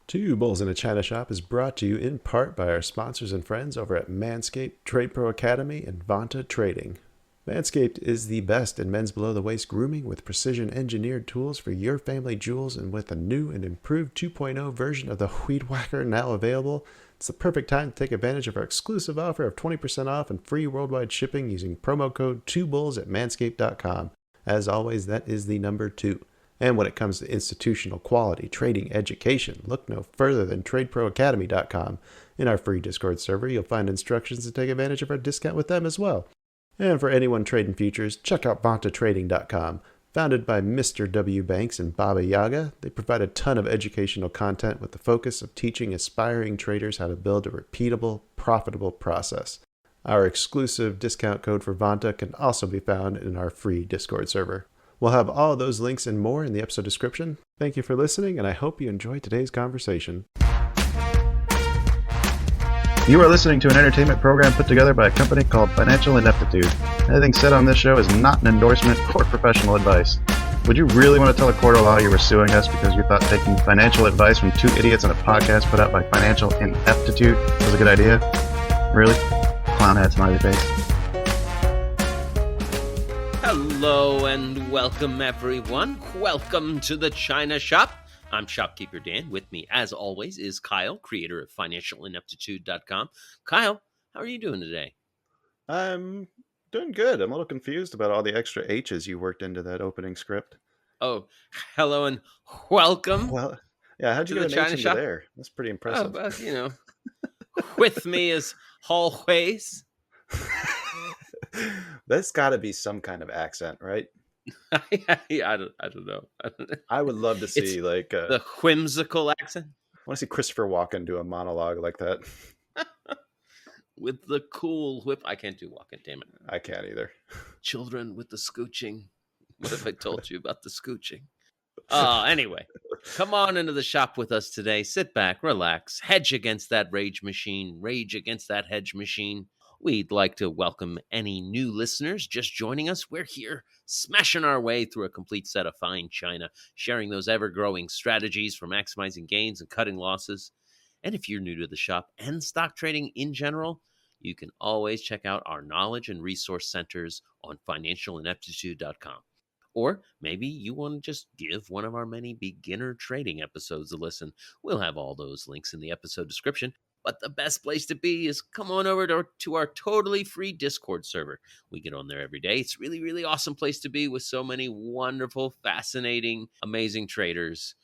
Two Bulls in a China Shop is brought to you in part by our sponsors and friends over at Manscaped, Trade Pro Academy, and Vanta Trading. Manscaped is the best in men's below-the-waist grooming with precision-engineered tools for your family jewels, and with a new and improved 2.0 version of the Weed Whacker now available, it's the perfect time to take advantage of our exclusive offer of 20% off and free worldwide shipping using promo code 2bulls at manscaped.com. As always, that is the number 2. And when it comes to institutional quality trading education, look no further than tradeproacademy.com. In our free Discord server, you'll find instructions to take advantage of our discount with them as well. And for anyone trading futures, check out vantatrading.com. Founded by Mr. W. Banks and Baba Yaga, they provide a ton of educational content with the focus of teaching aspiring traders how to build a repeatable, profitable process. Our exclusive discount code for Vanta can also be found in our free Discord server. We'll have all of those links and more in the episode description. Thank you for listening, and I hope you enjoyed today's conversation. You are listening to an entertainment program put together by a company called Financial Ineptitude. Anything said on this show is not an endorsement or professional advice. Would you really want to tell a court of law you were suing us because you thought taking financial advice from two idiots on a podcast put out by Financial Ineptitude was a good idea? Really? Clown hat smiley face. Hello and welcome, everyone. Welcome to the China Shop. I'm Shopkeeper Dan. With me, as always, is Kyle, creator of financialineptitude.com. Kyle, how are you doing today? I'm doing good. I'm a little confused about all the extra H's you worked into that opening script. Oh, hello and welcome. Well, yeah, how'd you to get the an H China into Shop? there? That's pretty impressive. With me is always. That's got to be some kind of accent, right? I don't know. I would love to see It's like the whimsical accent. I want to see Christopher Walken do a monologue like that. With the cool whip. I can't do Walken, damn it. I can't either. Children with the scooching. What if I told you about the scooching? Anyway, come on into the shop with us today. Sit back, relax, hedge against that rage machine, rage against that hedge machine. We'd like to welcome any new listeners just joining us. We're here smashing our way through a complete set of fine china, sharing those ever-growing strategies for maximizing gains and cutting losses. And if you're new to the shop and stock trading in general, you can always check out our knowledge and resource centers on financialineptitude.com. Or maybe you want to just give one of our many beginner trading episodes a listen. We'll have all those links in the episode description. But the best place to be is come on over to our totally free Discord server. We get on there every day. It's really, really awesome place to be with so many wonderful, fascinating, amazing traders.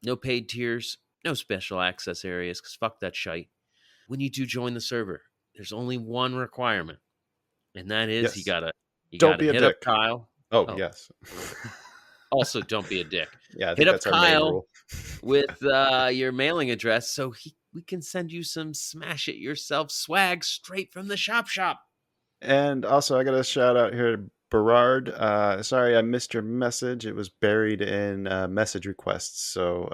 No paid tiers, no special access areas, because fuck that shite. When you do join the server, there's only one requirement, and that is you gotta hit up Kyle. Oh, yes. Also, don't be a dick. Yeah, I hit think up that's our main Kyle rule. with your mailing address so we can send you some smash it yourself swag straight from the shop. And also, I got a shout out here to Berard. Sorry, I missed your message. It was buried in message requests. So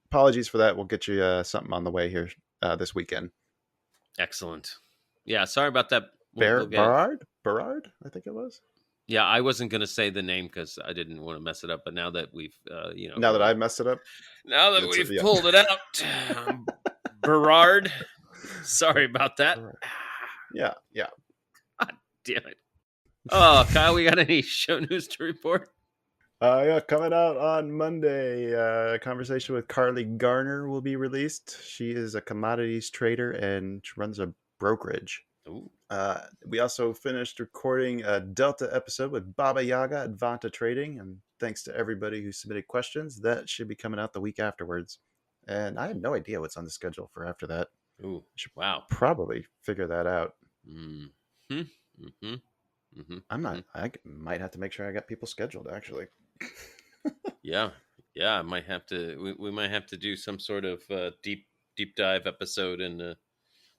apologies for that. We'll get you something on the way here this weekend. Excellent. Yeah, sorry about that. Berard, I think it was. Yeah, I wasn't going to say the name because I didn't want to mess it up. But now that we've, now that I've messed it up, now that we've pulled it out, Berard. Sorry about that. Yeah. God damn it. Oh, Kyle, we got any show news to report? Yeah, coming out on Monday, a conversation with Carly Garner will be released. She is a commodities trader and she runs a brokerage. Ooh. We also finished recording a Delta episode with Baba Yaga at Vanta Trading, and thanks to everybody who submitted questions. That should be coming out the week afterwards. And I have no idea what's on the schedule for after that. Ooh, wow. Probably figure that out. Mm-hmm. I'm not. I might have to make sure I got people scheduled, actually. Yeah. I might have to. We might have to do some sort of deep dive episode and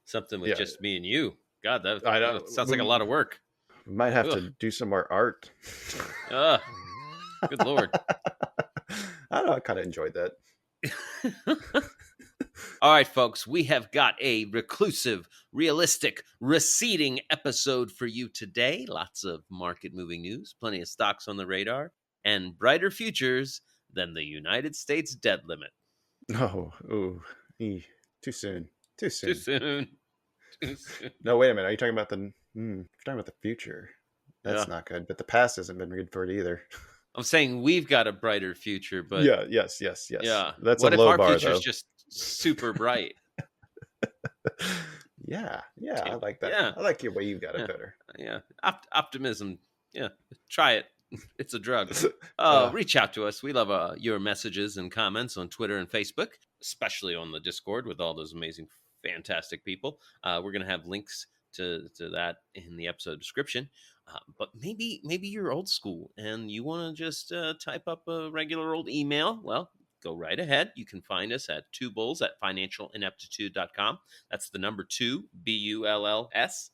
something with just me and you. God, that sounds like a lot of work. We might have to do some more art. Good Lord. I don't know. I kind of enjoyed that. All right, folks, we have got a reclusive, realistic, receding episode for you today. Lots of market-moving news, plenty of stocks on the radar, and brighter futures than the United States debt limit. No, ooh, too soon. Too Too soon. soon. Too soon. No, wait a minute. Are you talking about you're talking about the future? That's Yeah. not good. But the past hasn't been good for it either. I'm saying we've got a brighter future, but Yeah. Yes. Yes. Yes. yeah. That's a What if low our bar, future is though. just super bright? Yeah. Yeah. I like that. Yeah. I like your way you got it Yeah. better. Yeah. Optimism. Yeah. Try it. It's a drug. uh, Reach out to us. We love your messages and comments on Twitter and Facebook, especially on the Discord with all those amazing, fantastic people. We're going to have links to that in the episode description. But maybe you're old school and you want to just type up a regular old email. Well, go right ahead. You can find us at twobulls@financialineptitude.com. That's the number 2, BULLS.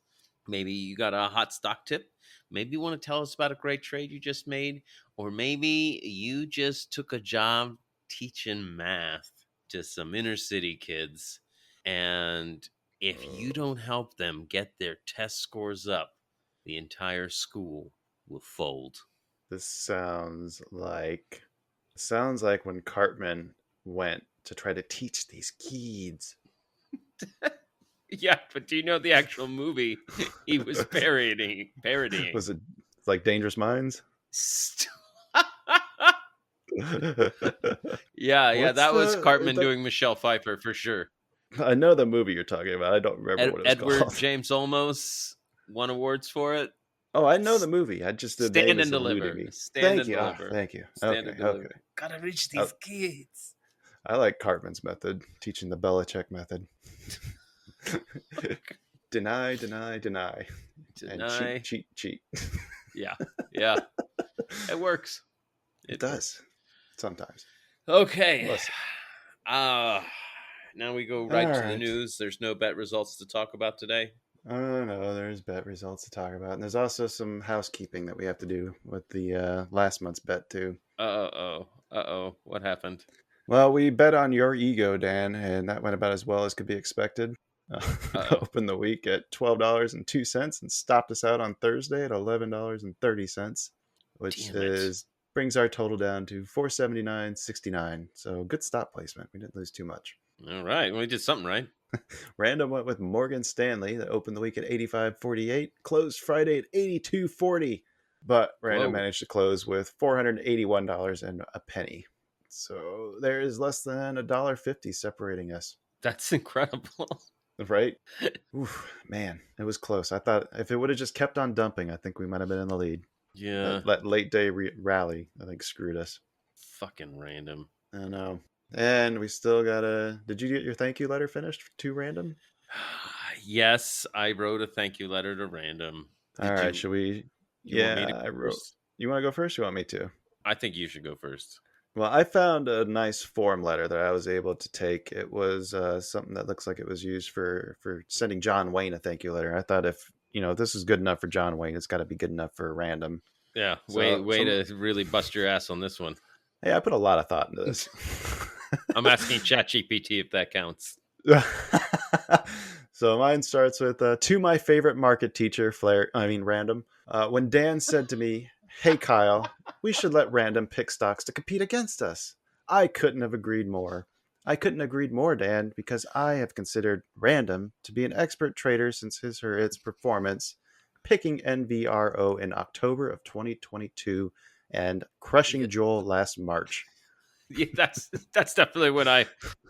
Maybe you got a hot stock tip. Maybe you want to tell us about a great trade you just made, or maybe you just took a job teaching math to some inner city kids. And if you don't help them get their test scores up, the entire school will fold. this sounds like when Cartman went to try to teach these kids. Yeah, but do you know the actual movie he was parodying? Was it like Dangerous Minds? Yeah, What's that was the? Cartman doing Michelle Pfeiffer for sure. I know the movie you're talking about. I don't remember what it's Edward called. James Olmos won awards for it. Oh, I know the movie. I just the name Stand is and eluding deliver. me. Stand Thank and you. deliver. Thank you. Stand Okay. and deliver. Okay. Gotta reach I, these kids. I like Cartman's method, teaching the Belichick method. Deny, deny, deny, and Deny. cheat. Yeah. It works. It does sometimes. Okay. Listen. Now we go right All to the right. news. There's no bet results to talk about today. Oh no, there's bet results to talk about, and there's also some housekeeping that we have to do with the last month's bet too. Uh-oh. What happened? Well, we bet on your ego, Dan, and that went about as well as could be expected. Opened the week at $12.02 and stopped us out on Thursday at $11.30, which brings our total down to $479.69. So good stop placement. We didn't lose too much. All right. We did something right. Random went with Morgan Stanley that opened the week at 85.48, closed Friday at 82.40, but Random managed to close with $481 and a penny. So there is less than $1.50 separating us. That's incredible. Right? Oof, man, it was close. I thought if it would have just kept on dumping, I think we might have been in the lead. Yeah. That late day rally, I think, screwed us. Fucking Random. I know. And we still got did you get your thank you letter finished to Random? Yes, I wrote a thank you letter to Random. All right, should we? I wrote. You want to go first? Or you want me to? I think you should go first. Well, I found a nice form letter that I was able to take. It was something that looks like it was used for sending John Wayne a thank you letter. I thought if this is good enough for John Wayne, it's got to be good enough for Random. Yeah, way to really bust your ass on this one. Hey, I put a lot of thought into this. I'm asking ChatGPT if that counts. So mine starts with to my favorite market teacher, Random. When Dan said to me, "Hey Kyle, we should let Random pick stocks to compete against us," I couldn't have agreed more. I couldn't have agreed more, Dan, because I have considered Random to be an expert trader since his or its performance, picking NVRO in October of 2022 and crushing Joel last March. Yeah, that's definitely when I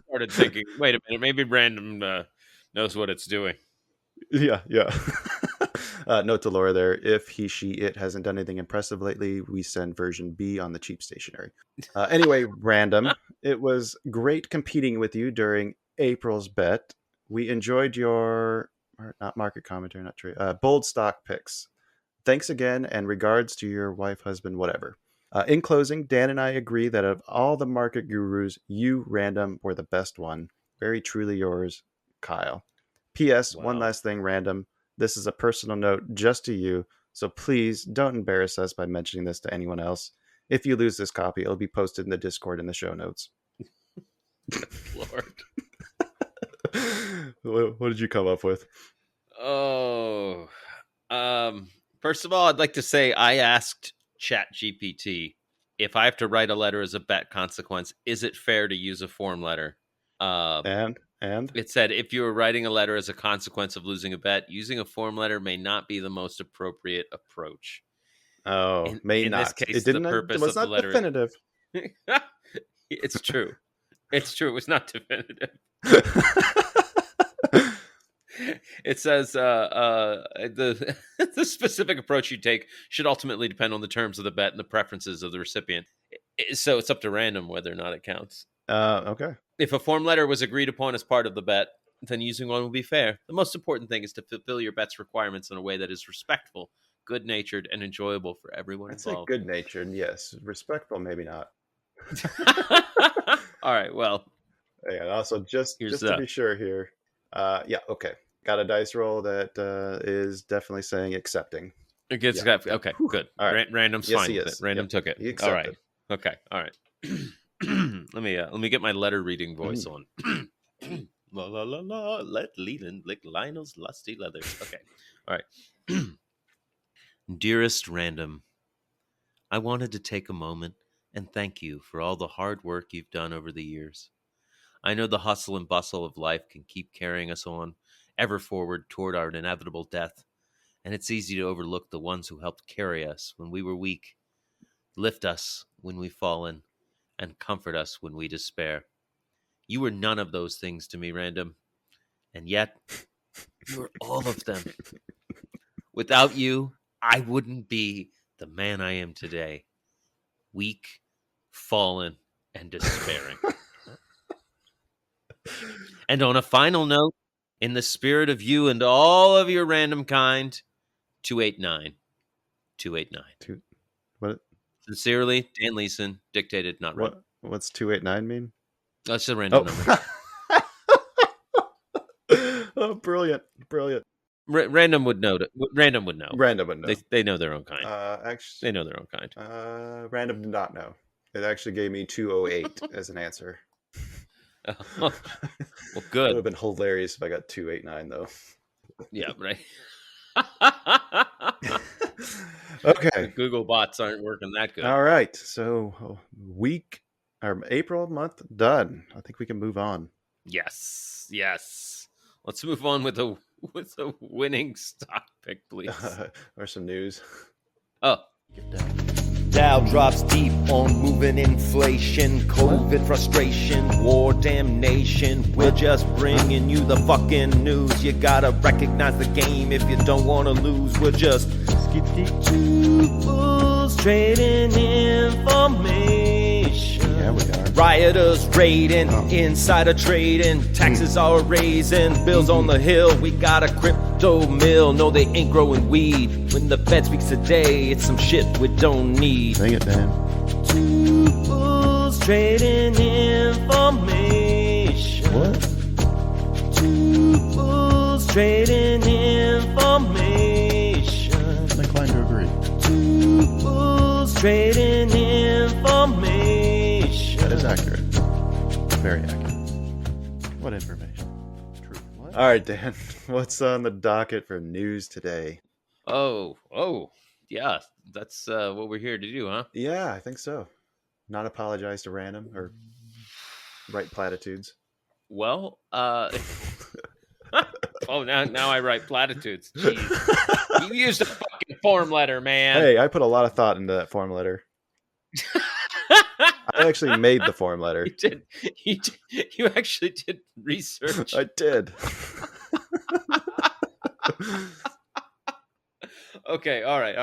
started thinking, wait a minute, maybe Random knows what it's doing. Yeah. Note to Laura there, if he, she, it hasn't done anything impressive lately, we send version B on the cheap stationery. Anyway, Random, it was great competing with you during April's bet. We enjoyed your, not market commentary, not trade, bold stock picks. Thanks again, and regards to your wife, husband, whatever. In closing, Dan and I agree that of all the market gurus, you, Random, were the best one. Very truly yours, Kyle. P.S. Wow. One last thing, Random. This is a personal note just to you, so please don't embarrass us by mentioning this to anyone else. If you lose this copy, it'll be posted in the Discord in the show notes. Lord. What did you come up with? Oh. First of all, I'd like to say I asked ChatGPT if I have to write a letter as a bet consequence, is it fair to use a form letter? And It said, if you were writing a letter as a consequence of losing a bet, using a form letter may not be the most appropriate approach. may In this not. case, It the didn't. purpose It was of the not letter definitive. is... It's true. It's true. It was not definitive. It says the the specific approach you take should ultimately depend on the terms of the bet and the preferences of the recipient. So it's up to random whether or not it counts. Okay. If a form letter was agreed upon as part of the bet, then using one will be fair. The most important thing is to fulfill your bet's requirements in a way that is respectful, good-natured, and enjoyable for everyone I'd say involved. good-natured, yes. Respectful, maybe not. All right, well. And also, just Here's to be sure here, yeah, okay. Got a dice roll that is definitely saying accepting. It gets Yeah. okay, Whew. good. All right. Random's Yes, fine he with is. it. Random Yep. took it. He All right. accepted. Okay. All right. let me get my letter reading voice on. La la la la. Let Leland lick Lionel's lusty leathers. Okay. All right. Dearest Random, I wanted to take a moment and thank you for all the hard work you've done over the years. I know the hustle and bustle of life can keep carrying us on, ever forward toward our inevitable death, and it's easy to overlook the ones who helped carry us when we were weak, lift us when we've fallen, and comfort us when we despair. You were none of those things to me, Random, and yet you were all of them. Without you, I wouldn't be the man I am today, weak, fallen, and despairing. And on a final note, in the spirit of you and all of your random kind, 289. 289. What? Sincerely, Dan Leeson, dictated, not read. What's 289 mean? That's a random number. Oh, brilliant. Random would know. Random would know. Random would know. They know their own kind. Actually, They know their own kind. Random did not know. It actually gave me 208 as an answer. Well, It good. would have been hilarious if I got 289 though. Yeah, right. Okay. Google bots aren't working that good. All right. So April month done. I think we can move on. Yes. Let's move on with a winning stock pick, please. Or some news. Oh, Dow drops deep on moving inflation, COVID frustration, war damnation. We're just bringing you the fucking news. You gotta recognize the game if you don't wanna lose. We're just two fools trading information. Yeah, we are. Rioters raiding, insider trading, taxes are raising, bills on the hill. We got a crypto mill. No, they ain't growing weed. When the Fed speaks today, it's some shit we don't need. Sing it, Dan. Two fools trading information. What? Two fools trading information. I'm inclined to agree. Two fools trading information. That is accurate. Very accurate. What information? True. What? All right, Dan. What's on the docket for news today? oh, yeah. That's what we're here to do, huh? Yeah, I think so. Not apologize to random or write platitudes. Well, oh, now I write platitudes. Jeez. You used a fucking form letter, man. Hey, I put a lot of thought into that form letter. I actually made the form letter. You actually did research. I did. Okay, all right.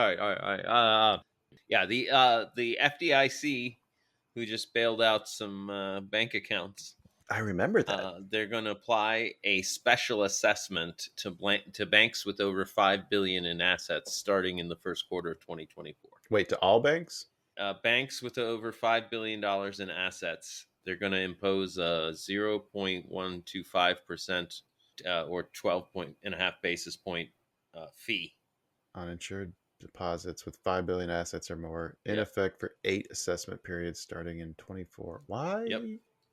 Yeah, the FDIC, who just bailed out some bank accounts. I remember that. They're going to apply a special assessment to banks with over $5 billion in assets starting in the first quarter of 2024. Wait, to all banks? Banks with over $5 billion in assets, they're going to impose a 0.125% or 12.5 basis point fee. Uninsured deposits with 5 billion assets or more in effect for 8 assessment periods starting in 24. Why? Yep.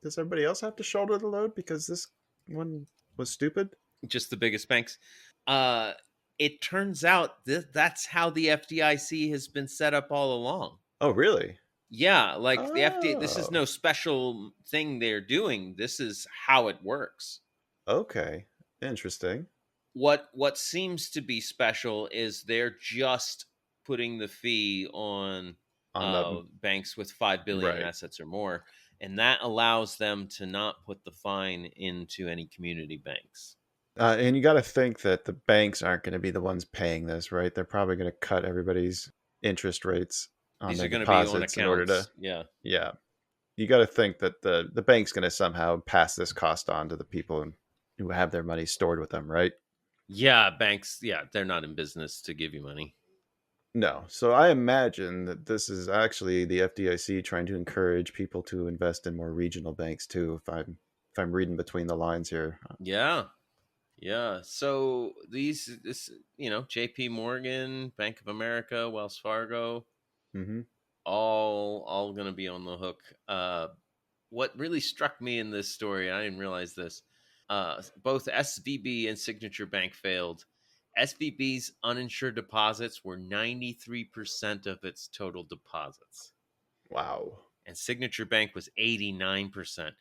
Does everybody else have to shoulder the load because this one was stupid? Just the biggest banks. It turns out that's how the FDIC has been set up all along. Oh, really? Yeah, like the FDA, this is Oh, no special thing they're doing. This is how it works. okay. Interesting. What seems to be special is they're just putting the fee on On the banks with 5 billion in right. assets or more, and that allows them to not put the fine into any community banks. And you got to think that the banks aren't going to be the ones paying this, right? They're probably going to cut everybody's interest rates on These their are going to be on deposits in order to, accounts. Yeah. yeah. You got to think that the bank's going to somehow pass this cost on to the people who have their money stored with them, right? Yeah, banks, yeah, they're not in business to give you money. No. So I imagine that this is actually the FDIC trying to encourage people to invest in more regional banks too. If I'm reading between the lines here. Yeah. Yeah. So this, JP Morgan, Bank of America, Wells Fargo, Hmm. all going to be on the hook. What really struck me in this story, I didn't realize this, both SVB and Signature Bank failed. SVB's uninsured deposits were 93% of its total deposits, Wow. and Signature Bank was 89%.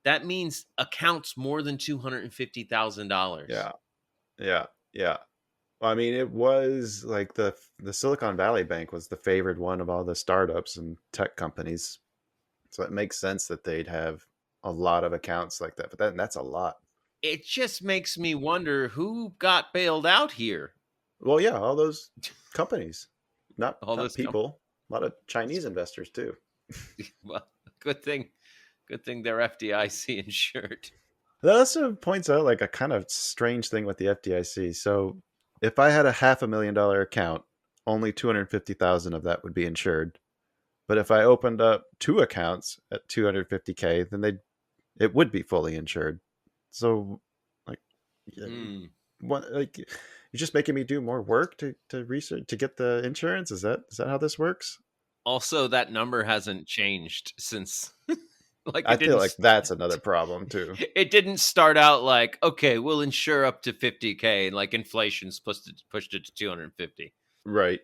That means accounts more than $250,000. Yeah. Yeah. Yeah. Well, I mean, it was like the Silicon Valley Bank was the favored one of all the startups and tech companies. So it makes sense that they'd have a lot of accounts like that. But that's a lot. It just makes me wonder who got bailed out here. Well, yeah, all those companies, not All not those people. A lot of Chinese investors too. well, good thing they're FDIC insured. That also points out like a kind of strange thing with the FDIC. So if I had a $500,000 account, only 250,000 of that would be insured. But if I opened up two accounts at 250K, then it would be fully insured. So like Hmm. what like you're just making me do more work to research to get the insurance? Is that how this works? Also, that number hasn't changed since like I feel like that's another problem too. it didn't start out like, okay, we'll insure up to 50K, and like inflation's pushed it to 250. Right.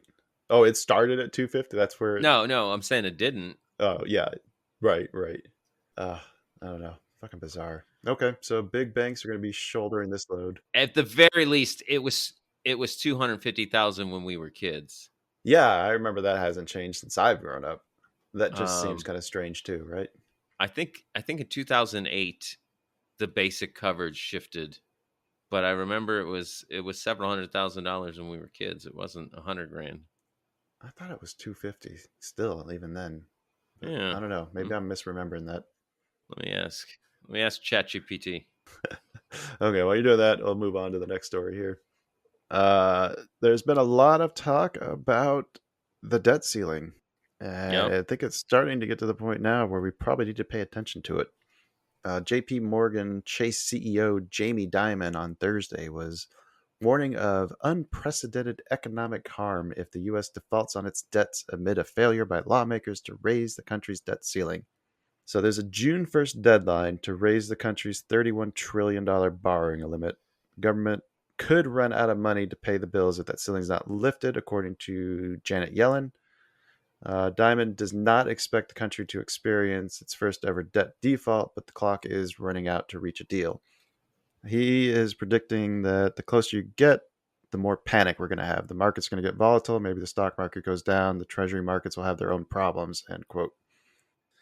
Oh, it started at 250. That's where No, I'm saying it didn't. oh, yeah. Right, right. Uh, I don't know. Fucking bizarre. Okay, so big banks are going to be shouldering this load. At the very least, it was 250,000 when we were kids. Yeah, I remember that hasn't changed since I've grown up. That just seems Um, kind of strange too, right? I think in 2008 the basic coverage shifted, but I remember it was several $100,000 when we were kids. It wasn't 100 grand. I thought it was 250 still, even then. But Yeah. I don't know. Maybe I'm misremembering that. Let me ask. Let me ask ChatGPT. Okay, while you're doing that, I'll move on to the next story here. There's been a lot of talk about the debt ceiling. And Yep. I think it's starting to get to the point now where we probably need to pay attention to it. JP Morgan Chase CEO Jamie Dimon on Thursday was warning of unprecedented economic harm if the U.S. defaults on its debts amid a failure by lawmakers to raise the country's debt ceiling. So there's a June 1st deadline to raise the country's $31 trillion borrowing limit. Government could run out of money to pay the bills if that ceiling's not lifted, according to Janet Yellen. Diamond does not expect the country to experience its first ever debt default, but the clock is running out to reach a deal. He is predicting that the closer you get, the more panic we're going to have. The market's going to get volatile. Maybe the stock market goes down. The treasury markets will have their own problems, end quote.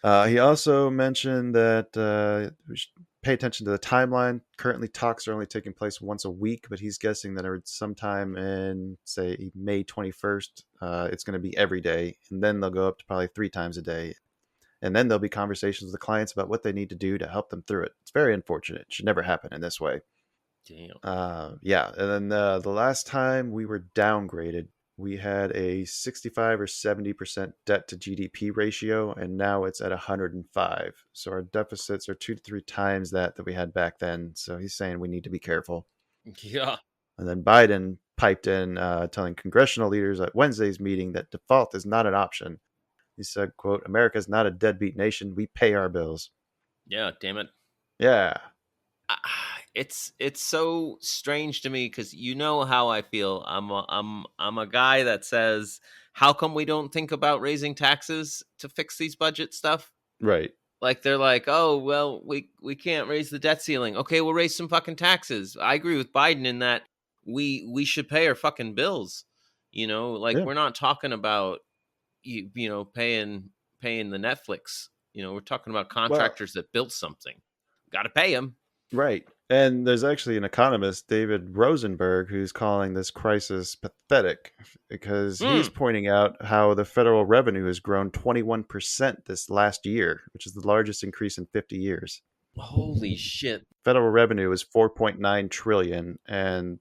He also mentioned that we should pay attention to the timeline. Currently, talks are only taking place once a week, but he's guessing that sometime in, say, May 21st, it's going to be every day. And then they'll go up to probably 3 times a day. And then there'll be conversations with the clients about what they need to do to help them through it. It's very unfortunate. It should never happen in this way. Damn. Yeah. And then the last time we were downgraded, we had a 65 or 70% debt to GDP ratio, and now it's at 105. So our deficits are 2 to 3 times that we had back then. So he's saying we need to be careful. Yeah. And then Biden piped in, telling congressional leaders at Wednesday's meeting that default is not an option. He said, quote, "America is not a deadbeat nation. We pay our bills." Yeah. Damn it. Yeah. it's so strange to me because you know how I feel. I'm a guy that says, how come we don't think about raising taxes to fix these budget stuff? Right. Like they're like, oh well, we can't raise the debt ceiling. Okay, we'll raise some fucking taxes. I agree with Biden in that we should pay our fucking bills. Like Yeah. we're not talking about paying the Netflix. We're talking about Well, contractors that built something. Got to pay them. right. And there's actually an economist, David Rosenberg, who's calling this crisis pathetic because he's pointing out how the federal revenue has grown 21% this last year, which is the largest increase in 50 years. Holy shit. Federal revenue is 4.9 trillion, and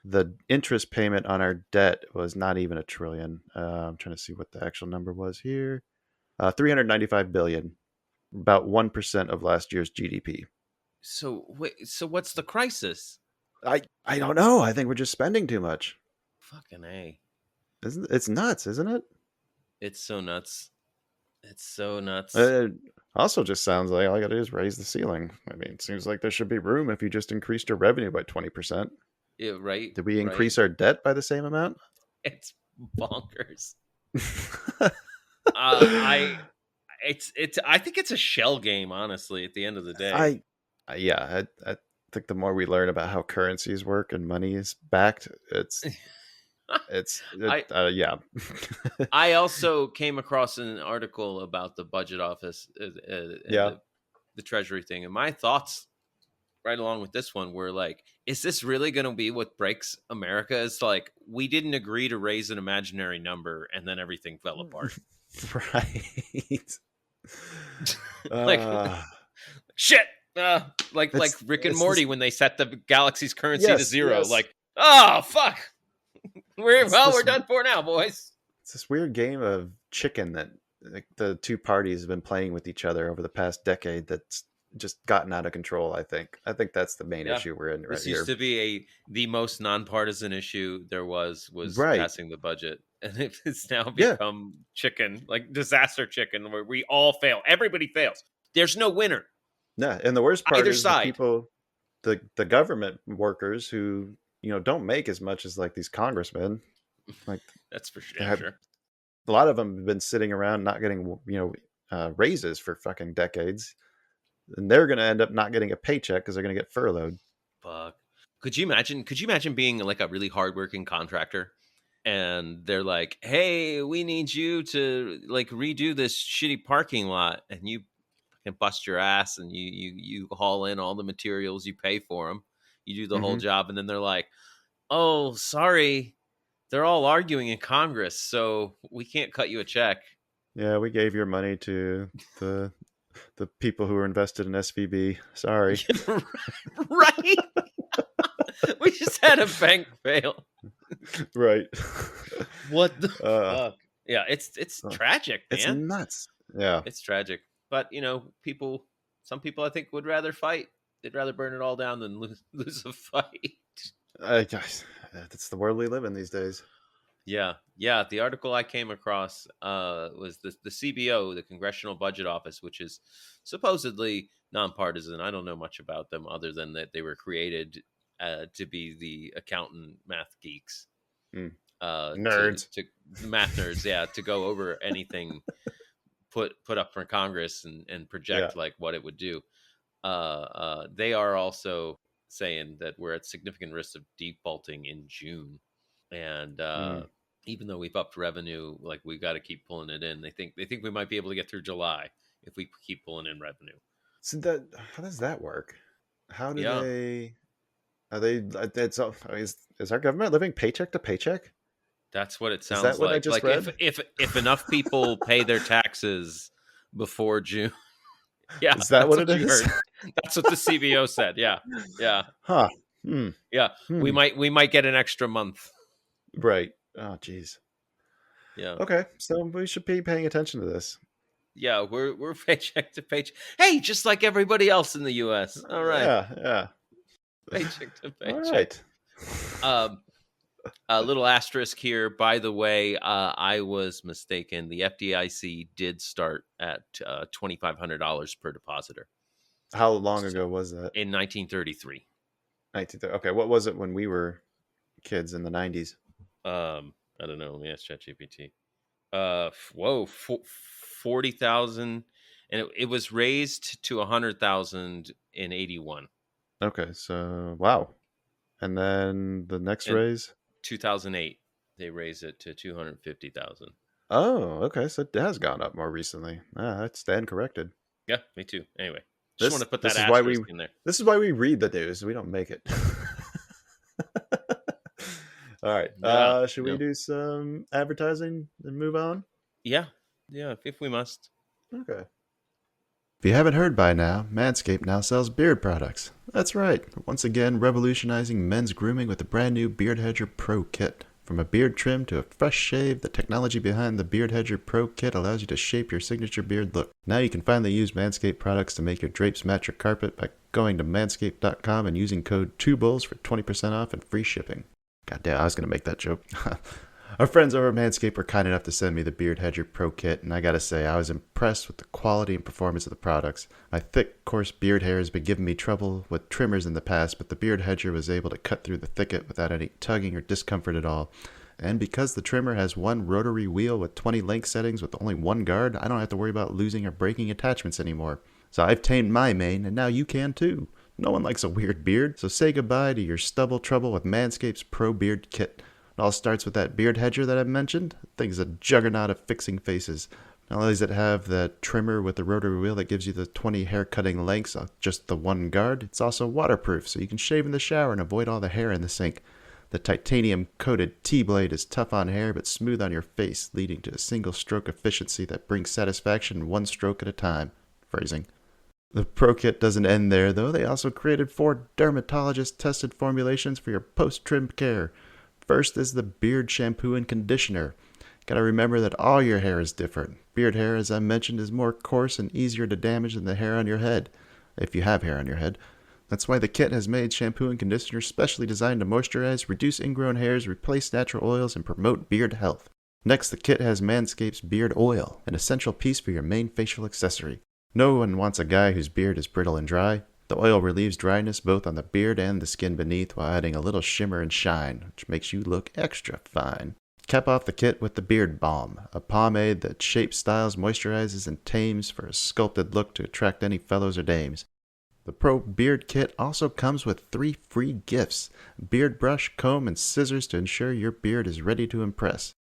the interest payment on our debt was not even $1 trillion. I'm trying to see what the actual number was here. 395 billion, about 1% of last year's GDP. So what's the crisis? I don't know. I think we're just spending too much. Fucking A. It's nuts, isn't it? It's so nuts. It's so nuts. It also just sounds like all I got to do is raise the ceiling. I mean, it seems like there should be room if you just increased your revenue by 20%. Yeah, right. Did we right. increase our debt by the same amount? It's bonkers. I think it's a shell game, honestly, at the end of the day. I think the more we learn about how currencies work and money is backed, yeah. I also came across an article about the budget office, the Treasury thing, and my thoughts right along with this one were like, is this really going to be what breaks America? It's like, we didn't agree to raise an imaginary number and then everything fell apart. Right. Shit. Like Rick and Morty when they set the galaxy's currency to zero. Yes. Like, oh fuck, we're done for now, boys. It's this weird game of chicken that the two parties have been playing with each other over the past decade. That's just gotten out of control. I think that's the main issue we're in right here. This used to be the most nonpartisan issue there was right. Passing the budget, and it's now become chicken, like disaster chicken, where we all fail. Everybody fails. There's no winner. Yeah, and the worst part is side. The people, the government workers who don't make as much as like these congressmen. Like that's for sure. A lot of them have been sitting around not getting raises for fucking decades, and they're going to end up not getting a paycheck because they're going to get furloughed. Fuck. Could you imagine being like a really hardworking contractor, and they're like, "Hey, we need you to like redo this shitty parking lot," and you and bust your ass and you haul in all the materials, you pay for them, you do the whole job, and then they're like, oh, sorry, they're all arguing in Congress, so we can't cut you a check. Yeah, we gave your money to the people who are invested in SVB. Sorry. Right. We just had a bank fail. Right. What the fuck? Yeah, it's tragic, man. It's nuts. Yeah. It's tragic. But, some people I think would rather fight. They'd rather burn it all down than lose a fight. That's the world we live in these days. Yeah. The article I came across was the CBO, the Congressional Budget Office, which is supposedly nonpartisan. I don't know much about them other than that they were created to be the accountant math geeks. Nerds. To math nerds, to go over anything put up for Congress and project like what it would do. They are also saying that we're at significant risk of defaulting in June, and even though we've upped revenue, like we got to keep pulling it in. They think we might be able to get through July if we keep pulling in revenue. So how does that work? How do they? Are they? Is our government living paycheck to paycheck? That's what it sounds like. What I just read? If enough people pay their taxes before June, is that what it is? Heard. That's what the CBO said. Yeah. Huh. Yeah. We might get an extra month. Right. Oh, geez. Yeah. Okay, so we should be paying attention to this. Yeah, we're paycheck to paycheck. Hey, just like everybody else in the U.S. All right. Yeah. Paycheck to All paycheck. right. A little asterisk here. By the way, I was mistaken. The FDIC did start at $2,500 per depositor. How long ago was that? In 1933. 1930. Okay, what was it when we were kids in the 90s? I don't know. Let me ask ChatGPT. 40,000, and it was raised to 100,000 in 81. Okay, so wow. And then the next And raise? 2008, they raised it to 250,000. Oh, okay, so it has gone up more recently. I stand corrected. Yeah, me too. Anyway, just want to put that this is why asterisk in there. This is why we read the news. We don't make it. All right. Yeah, should we do some advertising and move on? Yeah, if we must. Okay. If you haven't heard by now, Manscaped now sells beard products. That's right. Once again, revolutionizing men's grooming with the brand new Beard Hedger Pro Kit. From a beard trim to a fresh shave, the technology behind the Beard Hedger Pro Kit allows you to shape your signature beard look. Now you can finally use Manscaped products to make your drapes match your carpet by going to manscaped.com and using code 2bulls for 20% off and free shipping. God damn, I was going to make that joke. Our friends over at Manscaped were kind enough to send me the Beard Hedger Pro Kit, and I gotta say, I was impressed with the quality and performance of the products. My thick, coarse beard hair has been giving me trouble with trimmers in the past, but the Beard Hedger was able to cut through the thicket without any tugging or discomfort at all. And because the trimmer has one rotary wheel with 20 length settings with only one guard, I don't have to worry about losing or breaking attachments anymore. So I've tamed my mane, and now you can too. No one likes a weird beard, so say goodbye to your stubble trouble with Manscaped's Pro Beard Kit. It all starts with that beard hedger that I mentioned. The thing's a juggernaut of fixing faces. Not only does it have the trimmer with the rotary wheel that gives you the 20 hair cutting lengths on just the one guard, it's also waterproof so you can shave in the shower and avoid all the hair in the sink. The titanium coated T-blade is tough on hair but smooth on your face, leading to a single stroke efficiency that brings satisfaction one stroke at a time. Phrasing. The Pro Kit doesn't end there though. They also created 4 dermatologist tested formulations for your post-trim care. First is the beard shampoo and conditioner. Gotta remember that all your hair is different. Beard hair, as I mentioned, is more coarse and easier to damage than the hair on your head, if you have hair on your head. That's why the kit has made shampoo and conditioner specially designed to moisturize, reduce ingrown hairs, replace natural oils, and promote beard health. Next, the kit has Manscaped's Beard Oil, an essential piece for your main facial accessory. No one wants a guy whose beard is brittle and dry. The oil relieves dryness both on the beard and the skin beneath while adding a little shimmer and shine, which makes you look extra fine. Cap off the kit with the Beard Balm, a pomade that shapes, styles, moisturizes, and tames for a sculpted look to attract any fellows or dames. The Pro Beard Kit also comes with 3 free gifts: beard brush, comb, and scissors to ensure your beard is ready to impress.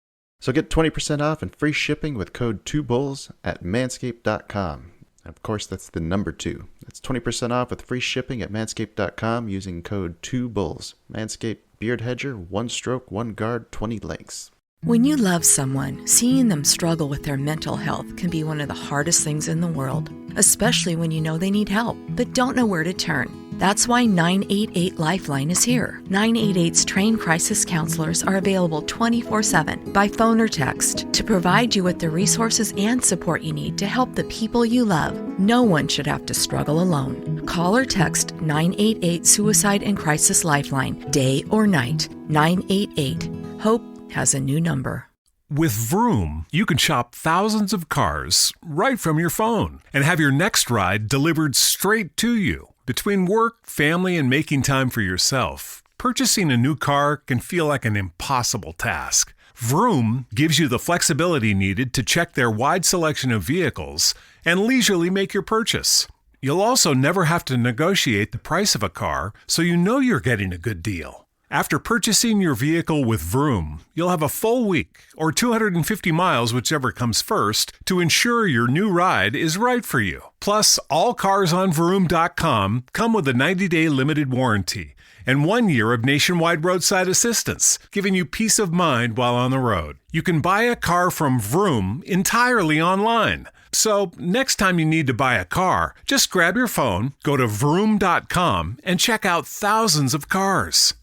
So get 20% off and free shipping with code 2bulls at manscaped.com. Of course, that's the number 2. That's 20% off with free shipping at manscaped.com using code 2bulls. Manscaped Beard Hedger, 1 stroke, 1 guard, 20 lengths. When you love someone, seeing them struggle with their mental health can be one of the hardest things in the world, especially when you know they need help, but don't know where to turn. That's why 988 Lifeline is here. 988's trained crisis counselors are available 24/7 by phone or text to provide you with the resources and support you need to help the people you love. No one should have to struggle alone. Call or text 988 Suicide and Crisis Lifeline, day or night. 988. Hope has a new number. With Vroom, you can shop thousands of cars right from your phone and have your next ride delivered straight to you. Between work, family, and making time for yourself, purchasing a new car can feel like an impossible task. Vroom gives you the flexibility needed to check their wide selection of vehicles and leisurely make your purchase. You'll also never have to negotiate the price of a car, so you know you're getting a good deal. After purchasing your vehicle with Vroom, you'll have a full week, or 250 miles, whichever comes first, to ensure your new ride is right for you. Plus, all cars on Vroom.com come with a 90-day limited warranty and 1 year of nationwide roadside assistance, giving you peace of mind while on the road. You can buy a car from Vroom entirely online. So, next time you need to buy a car, just grab your phone, go to Vroom.com, and check out thousands of cars.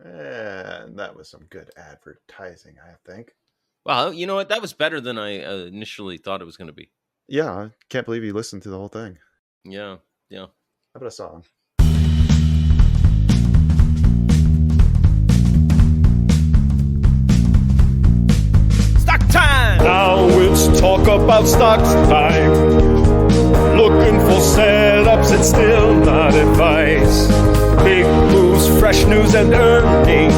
And that was some good advertising, I think. Well, you know what? That was better than I initially thought it was going to be. Yeah, I can't believe you listened to the whole thing. Yeah. How about a song? Stock time! Now it's talk about stocks time. Looking for setups, it's still not advice. Big moves news and earnings.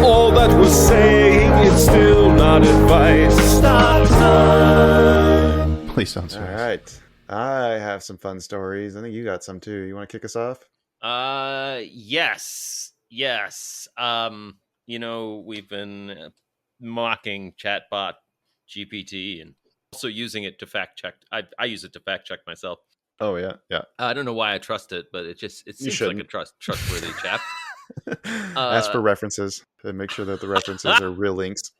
All that we're saying, it's still not advice. Stock time. Please don't swear. All right. I have some fun stories. I think you got some too. You want to kick us off? Yes. We've been mocking chatbot GPT and also using it to fact check. I use it to fact check myself. Oh, yeah. Yeah. I don't know why I trust it, but it seems like a trustworthy chap. Ask for references and make sure that the references are real links.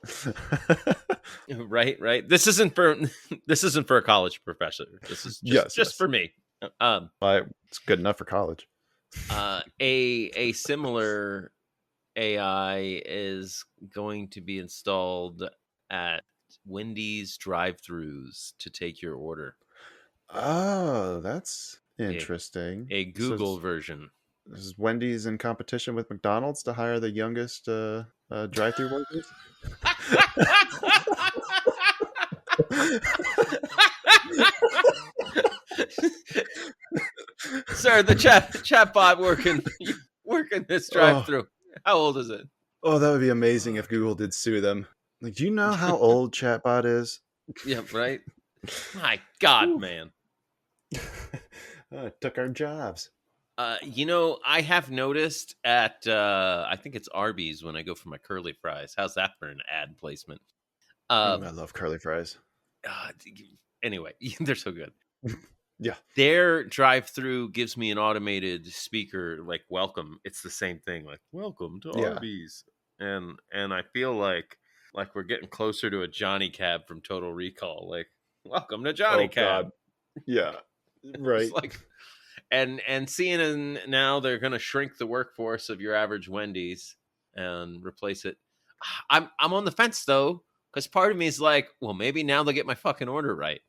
Right. This isn't for a college professor. This is just for me. It's good enough for college. A similar AI is going to be installed at Wendy's drive-thrus to take your order. Oh, that's interesting. A Google version. Is Wendy's in competition with McDonald's to hire the youngest drive-thru workers? Sir, the chatbot working this drive-thru. How old is it? Oh, that would be amazing if Google did sue them. Like, do you know how old chatbot is? Yeah, right. My God, man. It took our jobs. I have noticed at I think it's Arby's when I go for my curly fries. How's that for an ad placement? I love curly fries. Anyway, they're so good. Yeah. Their drive-through gives me an automated speaker like welcome. It's the same thing, like welcome to Arby's. And I feel like we're getting closer to a Johnny Cab from Total Recall. Like, welcome to Johnny Cab. God. Yeah. Right. And seeing now they're going to shrink the workforce of your average Wendy's and replace it. I'm on the fence though, because part of me is like, well, maybe now they'll get my fucking order right.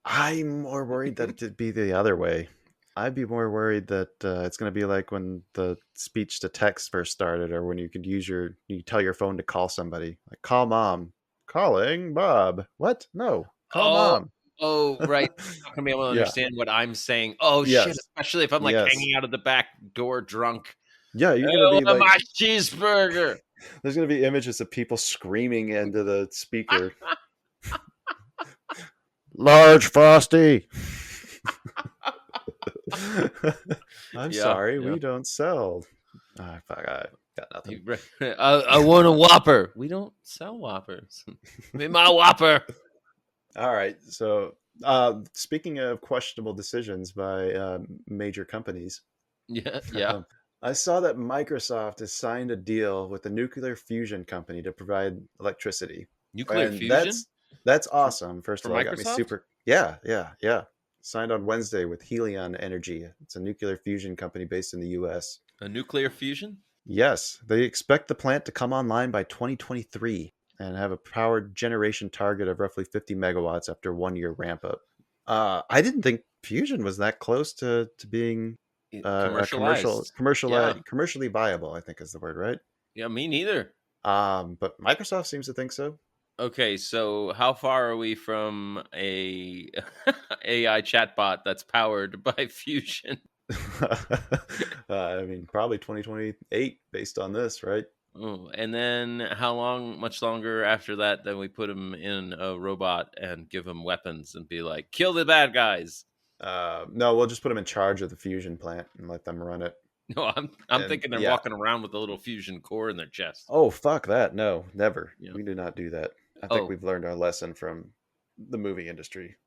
I'm more worried that it'd be the other way. I'd be more worried that it's going to be like when the speech to text first started, or when you could you tell your phone to call somebody, like call mom, calling Bob. What? No, call mom. Oh, right. I'm not gonna be able to understand what I'm saying. Oh shit! Especially if I'm like hanging out of the back door drunk. Yeah, you're gonna be like my cheeseburger. There's gonna be images of people screaming into the speaker. Large Frosty. I'm sorry, we don't sell. Fuck, I got nothing. I want a Whopper. We don't sell Whoppers. Give me my Whopper. All right. So, speaking of questionable decisions by major companies, I saw that Microsoft has signed a deal with a nuclear fusion company to provide electricity. Nuclear fusion? That's awesome. First of all, Microsoft? it got me super. Yeah. Signed on Wednesday with Helion Energy. It's a nuclear fusion company based in the U.S. A nuclear fusion? Yes. They expect the plant to come online by 2023 and have a power generation target of roughly 50 megawatts after 1 year ramp up. I didn't think fusion was that close to being commercially viable, I think is the word, right? Yeah, me neither. But Microsoft seems to think so. Okay, so how far are we from a AI chatbot that's powered by fusion? I mean, probably 2028 based on this, right? Oh, and then much longer after that, then we put him in a robot and give him weapons and be like, kill the bad guys. No, we'll just put him in charge of the fusion plant and let them run it. No, I'm thinking they're walking around with a little fusion core in their chest. Oh, fuck that. No, never. Yeah. We do not do that. I think we've learned our lesson from the movie industry.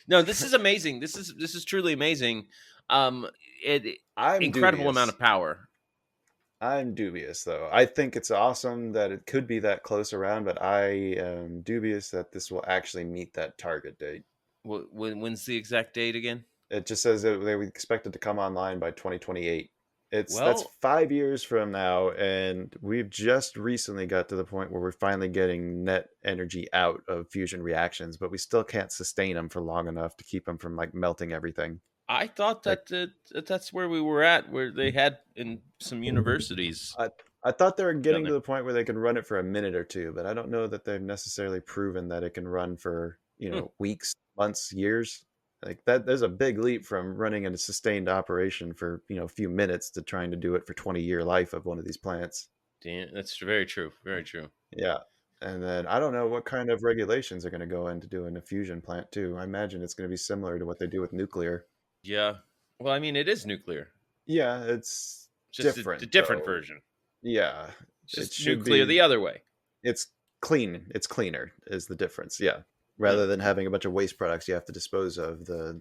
No, this is amazing. This is truly amazing. Incredible dubious. Amount of power. I'm dubious, though. I think it's awesome that it could be that close around, but I am dubious that this will actually meet that target date. When's the exact date again? It just says that they expect it to come online by 2028. That's 5 years from now, and we've just recently got to the point where we're finally getting net energy out of fusion reactions, but we still can't sustain them for long enough to keep them from like melting everything. I thought that's where we were at, where they had in some universities. I thought they were getting to the point where they could run it for a minute or two, but I don't know that they've necessarily proven that it can run for weeks, months, years. Like that, there's a big leap from running in a sustained operation for, a few minutes to trying to do it for 20-year life of one of these plants. Damn, that's very true. Very true. Yeah. And then I don't know what kind of regulations are going to go into doing a fusion plant too. I imagine it's going to be similar to what they do with nuclear. Yeah. Well, I mean, it is nuclear. Yeah, it's Just different. a different though. version. Yeah. It's It just should nuclear be the other way. it's clean. It's cleaner is the difference. Yeah. Rather than having a bunch of waste products you have to dispose of, the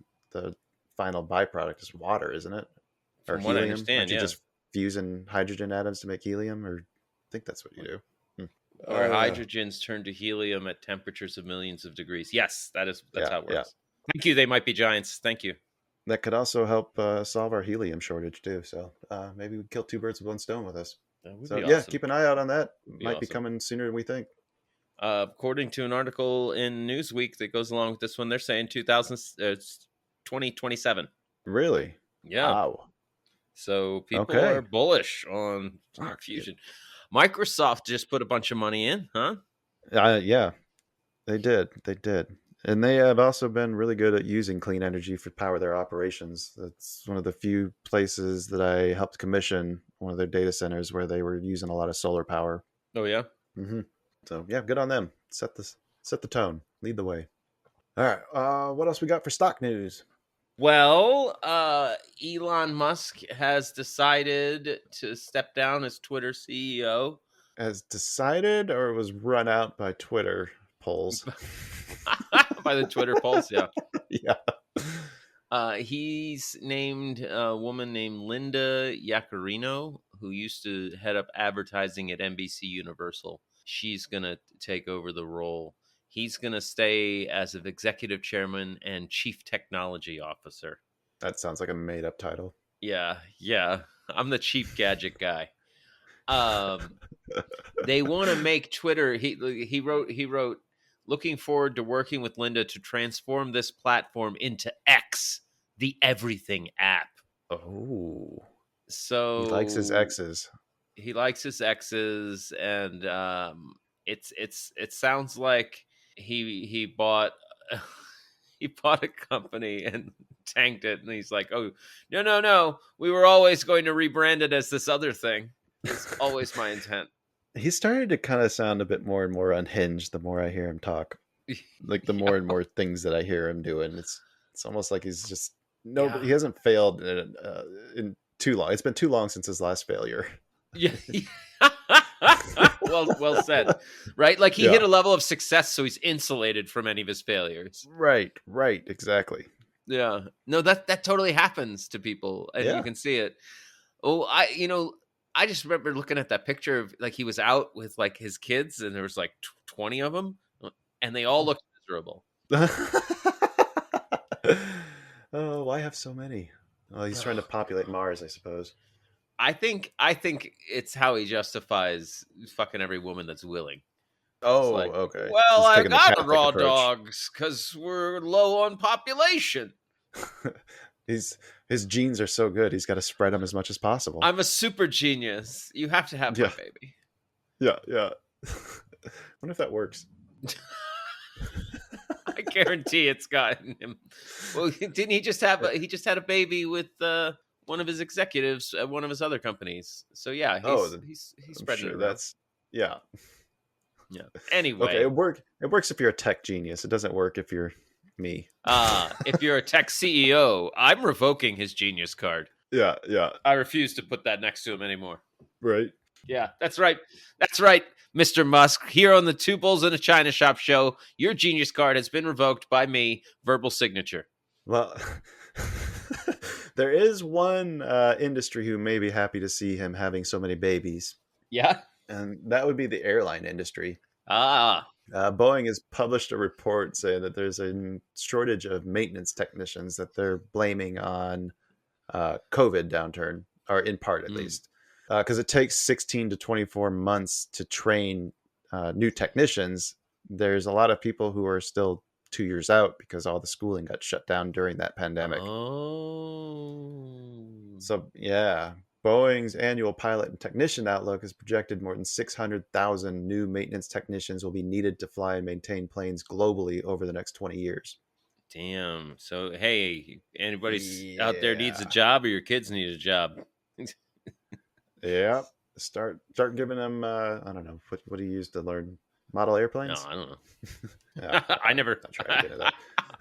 final byproduct is water, isn't it? Or From what I helium? understand, Aren't you yeah. just fusing hydrogen atoms to make helium? Or I think that's what you do. Our hydrogens turn to helium at temperatures of millions of degrees. Yes, that's how it works. Yeah. Thank you. They might be giants. Thank you. That could also help solve our helium shortage too. So maybe we kill two birds with one stone with this. That would So be yeah, awesome. keep an eye out on that. be Might be awesome. coming sooner than we think. According to an article in Newsweek that goes along with this one, they're saying 2027. Really? Yeah. Wow. So people Okay. are bullish on fusion. Microsoft just put a bunch of money in, huh? Yeah, they did. And they have also been really good at using clean energy for power their operations. That's one of the few places that I helped commission one of their data centers where they were using a lot of solar power. Oh yeah. Mm-hmm. So yeah, good on them. Set the tone. Lead the way. All right. What else we got for stock news? Well, Elon Musk has decided to step down as Twitter CEO. As decided or was run out by Twitter polls? By the Twitter polls, yeah. Yeah. He's named a woman named Linda Yaccarino, who used to head up advertising at NBC Universal. She's going to take over the role. He's going to stay as an executive chairman and chief technology officer. That sounds like a made-up title. Yeah. I'm the chief gadget guy. They want to make Twitter. He wrote, looking forward to working with Linda to transform this platform into X, the everything app. Oh. So He likes his X's. He likes his X's, and it sounds like he bought he bought a company and tanked it, and he's like, oh no, we were always going to rebrand it as this other thing. It's always my intent. He started to kind of sound a bit more and more unhinged the more I hear him talk. Like the more and more things that I hear him doing, it's almost like he's just he hasn't failed in too long. It's been too long since his last failure. Yeah. well said. Right? Like he hit a level of success, so he's insulated from any of his failures. Right, exactly. Yeah. No, that totally happens to people, and you can see it. Oh, I just remember looking at that picture of like he was out with like his kids, and there was like 20 of them, and they all looked miserable. Oh, why have so many? Oh, he's trying to populate Mars, I suppose. I think it's how he justifies fucking every woman that's willing. Oh, like, okay. Well, I got raw dogs because we're low on population. His genes are so good, he's got to spread them as much as possible. I'm a super genius. You have to have my baby. Yeah. Wonder if that works. I guarantee it's gotten him. Well, didn't he just have he just had a baby with one of his executives at one of his other companies? So yeah, he's spreading it around. That's yeah. Anyway, okay, it works if you're a tech genius. It doesn't work if you're me. If you're a tech CEO, I'm revoking his genius card. Yeah. I refuse to put that next to him anymore. Right. Yeah, that's right, Mr. Musk. Here on the Two Bulls in a China Shop show, your genius card has been revoked by me. Verbal signature. Well, there is one industry who may be happy to see him having so many babies. Yeah. And that would be the airline industry. Boeing has published a report saying that there's a shortage of maintenance technicians that they're blaming on COVID downturn, or in part at least. Because it takes 16 to 24 months to train new technicians. There's a lot of people who are still 2 years out because all the schooling got shut down during that pandemic. So, yeah. Boeing's annual pilot and technician outlook has projected more than 600,000 new maintenance technicians will be needed to fly and maintain planes globally over the next 20 years. Damn. So hey, anybody's out there needs a job, or your kids need a job? Yeah. Start giving them. I don't know what do you use to learn model No, airplanes. I don't know. Yeah, I never. Not trying to get into that.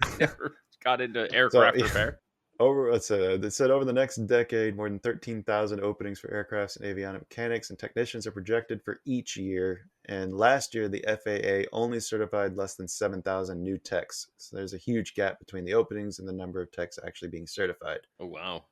I never got into aircraft repair. It said over the next decade, more than 13,000 openings for aircrafts and avionic mechanics and technicians are projected for each year. And last year, the FAA only certified less than 7,000 new techs. So there's a huge gap between the openings and the number of techs actually being certified. Oh wow.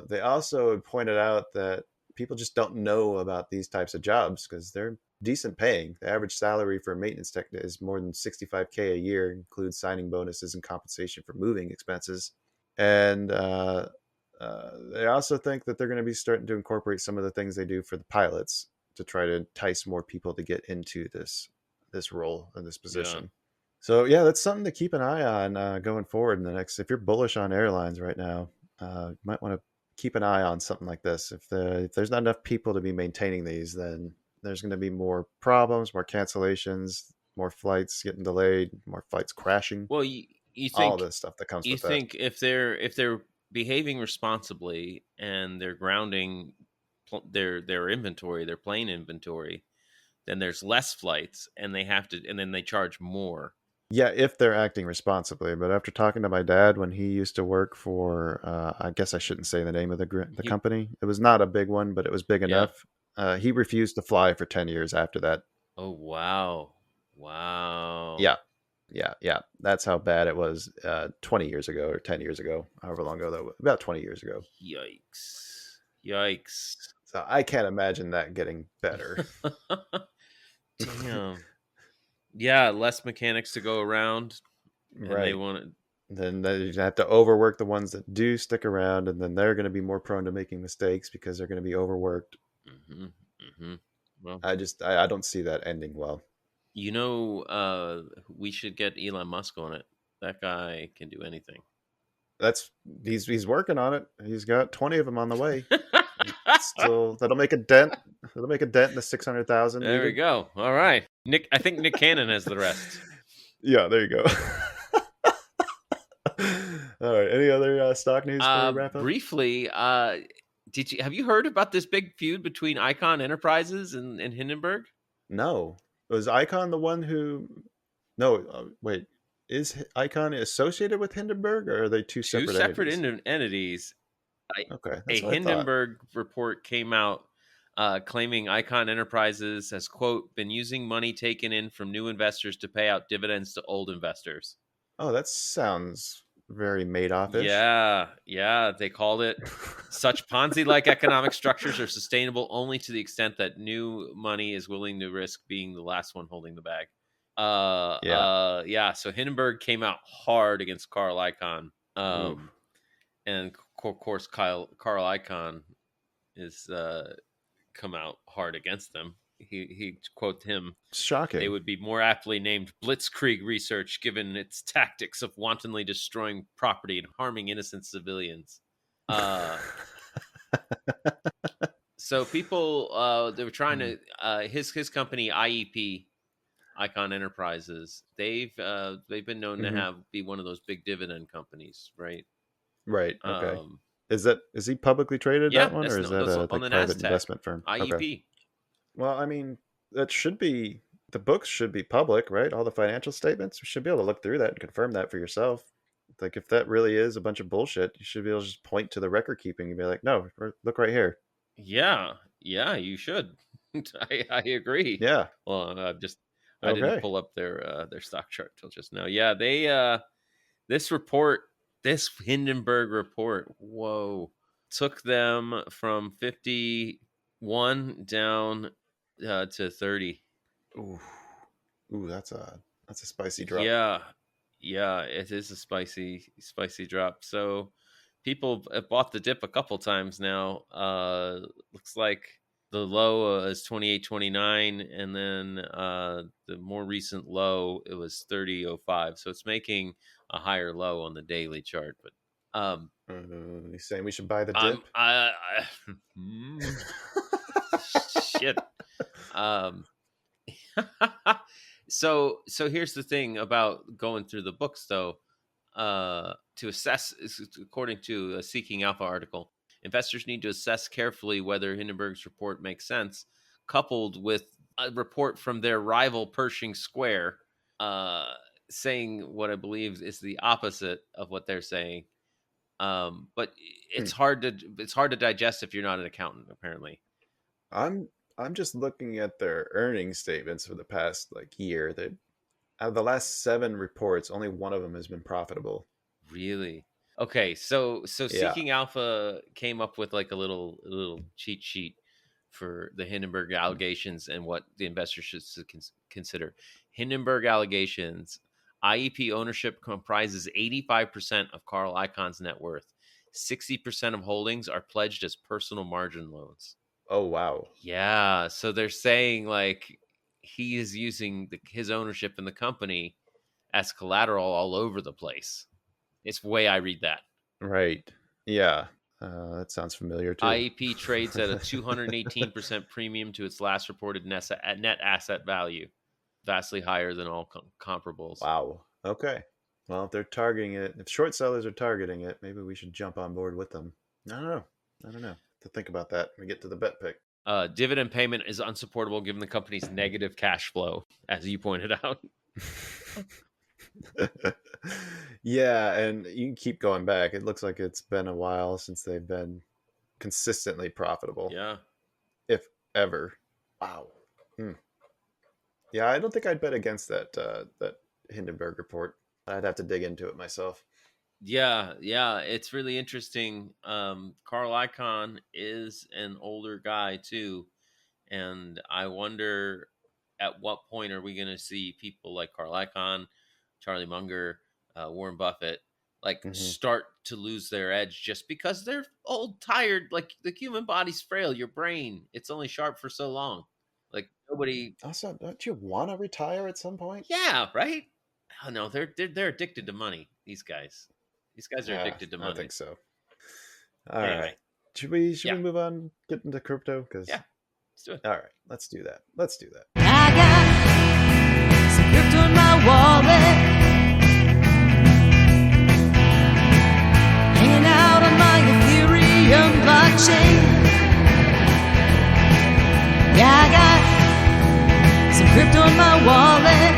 They also pointed out that people just don't know about these types of jobs because they're decent paying. The average salary for a maintenance tech is more than $65K a year, includes signing bonuses and compensation for moving expenses. And they also think that they're going to be starting to incorporate some of the things they do for the pilots to try to entice more people to get into this role and this position. Yeah. So yeah, that's something to keep an eye on going forward in the next. If you're bullish on airlines right now, you might want to keep an eye on something like this. If there's not enough people to be maintaining these, then there's going to be more problems, more cancellations, more flights getting delayed, more flights crashing. Well, you think all this stuff that comes you with that. think if they're behaving responsibly and they're grounding their inventory, their plane inventory, then there's less flights, and then they charge more. Yeah, if they're acting responsibly. But after talking to my dad when he used to work for, I guess I shouldn't say the name of the company. It was not a big one, but it was big enough. He refused to fly for 10 years after that. Oh, wow. Wow. Yeah. That's how bad it was 20 years ago or 10 years ago, however long ago that was. About 20 years ago. Yikes. So I can't imagine that getting better. Damn. Yeah, less mechanics to go around. And right. They want to... Then they have to overwork the ones that do stick around, and then they're going to be more prone to making mistakes because they're going to be overworked. Mm-hmm. Mm-hmm. Well, I don't see that ending well. You know, we should get Elon Musk on it. That guy can do anything. He's working on it. He's got 20 of them on the way. Still, that'll make a dent. It'll make a dent in the 600,000. There we go. All right, Nick. I think Nick Cannon has the rest. Yeah, there you go. All right. Any other stock news before we wrap up? Briefly, have you heard about this big feud between Icon Enterprises and Hindenburg? No. Was Icon the one who? No. Wait. Is Icon associated with Hindenburg, or are they two separate entities? Okay. A Hindenburg report came out claiming Icon Enterprises has, quote, been using money taken in from new investors to pay out dividends to old investors. Oh, that sounds very Madoff-ish. Yeah. They called it such Ponzi-like economic structures are sustainable only to the extent that new money is willing to risk being the last one holding the bag. So Hindenburg came out hard against Carl Icahn. And of course, Carl Icahn is come out hard against them. He quote him, shocking. They would be more aptly named Blitzkrieg research given its tactics of wantonly destroying property and harming innocent civilians. So people they were trying to his company IEP, Icon Enterprises, they've been known to be one of those big dividend companies, right? Right. Okay. Is he publicly traded, that one, or is that a private investment firm? IEP. Okay. Well, I mean, the books should be public, right? All the financial statements, you should be able to look through that and confirm that for yourself. Like, if that really is a bunch of bullshit, you should be able to just point to the record keeping and be like, no, look right here. Yeah, you should. I agree. Yeah. Well, I didn't pull up their stock chart till just now. Yeah, they this Hindenburg report, whoa, took them from 51 down to 30. Ooh, that's a spicy drop. Yeah, it is a spicy drop. So people have bought the dip a couple times now. Looks like the low is 28.29, and then the more recent low, it was 30.05. So it's making a higher low on the daily chart. But he's saying we should buy the dip. Shit. So here's the thing about going through the books, though. to assess, according to a Seeking Alpha article, investors need to assess carefully whether Hindenburg's report makes sense, coupled with a report from their rival Pershing Square, saying what I believe is the opposite of what they're saying. But it's hard to digest if you're not an accountant, apparently. I'm just looking at their earnings statements for the past year. That out of the last 7 reports, only one of them has been profitable. Really? Okay, so Yeah. Seeking Alpha came up with like a little cheat sheet for the Hindenburg allegations and what the investors should consider. Hindenburg allegations: IEP ownership comprises 85% of Carl Icahn's net worth. 60% of holdings are pledged as personal margin loans. Oh wow. Yeah, so they're saying like he is using his ownership in the company as collateral all over the place. It's the way I read that. Right. Yeah. That sounds familiar too. IEP trades at a 218% premium to its last reported net asset value, vastly higher than all comparables. Wow. Okay. Well, if they're targeting it, if short sellers are targeting it, maybe we should jump on board with them. I don't know. To think about that when we get to the bet pick. Dividend payment is unsupportable given the company's negative cash flow, as you pointed out. Yeah, and you can keep going back. It looks like it's been a while since they've been consistently profitable. Yeah. If ever. Wow. Yeah, I don't think I'd bet against that Hindenburg report. I'd have to dig into it myself. Yeah, it's really interesting. Carl Icahn is an older guy too, and I wonder at what point are we going to see people like Carl Icahn, Charlie Munger, Warren Buffett, start to lose their edge just because they're old, tired. Like the human body's frail. Your brain, it's only sharp for so long. Like nobody. Also, don't you want to retire at some point? Yeah, right. Oh no, they're addicted to money. These guys are addicted to money. I think so. All right. Should we move on? Get into crypto? Because let's do it. All right, let's do that. I got some crypto in my wallet, hanging out on my Ethereum blockchain. Yeah, I got some crypto in my wallet,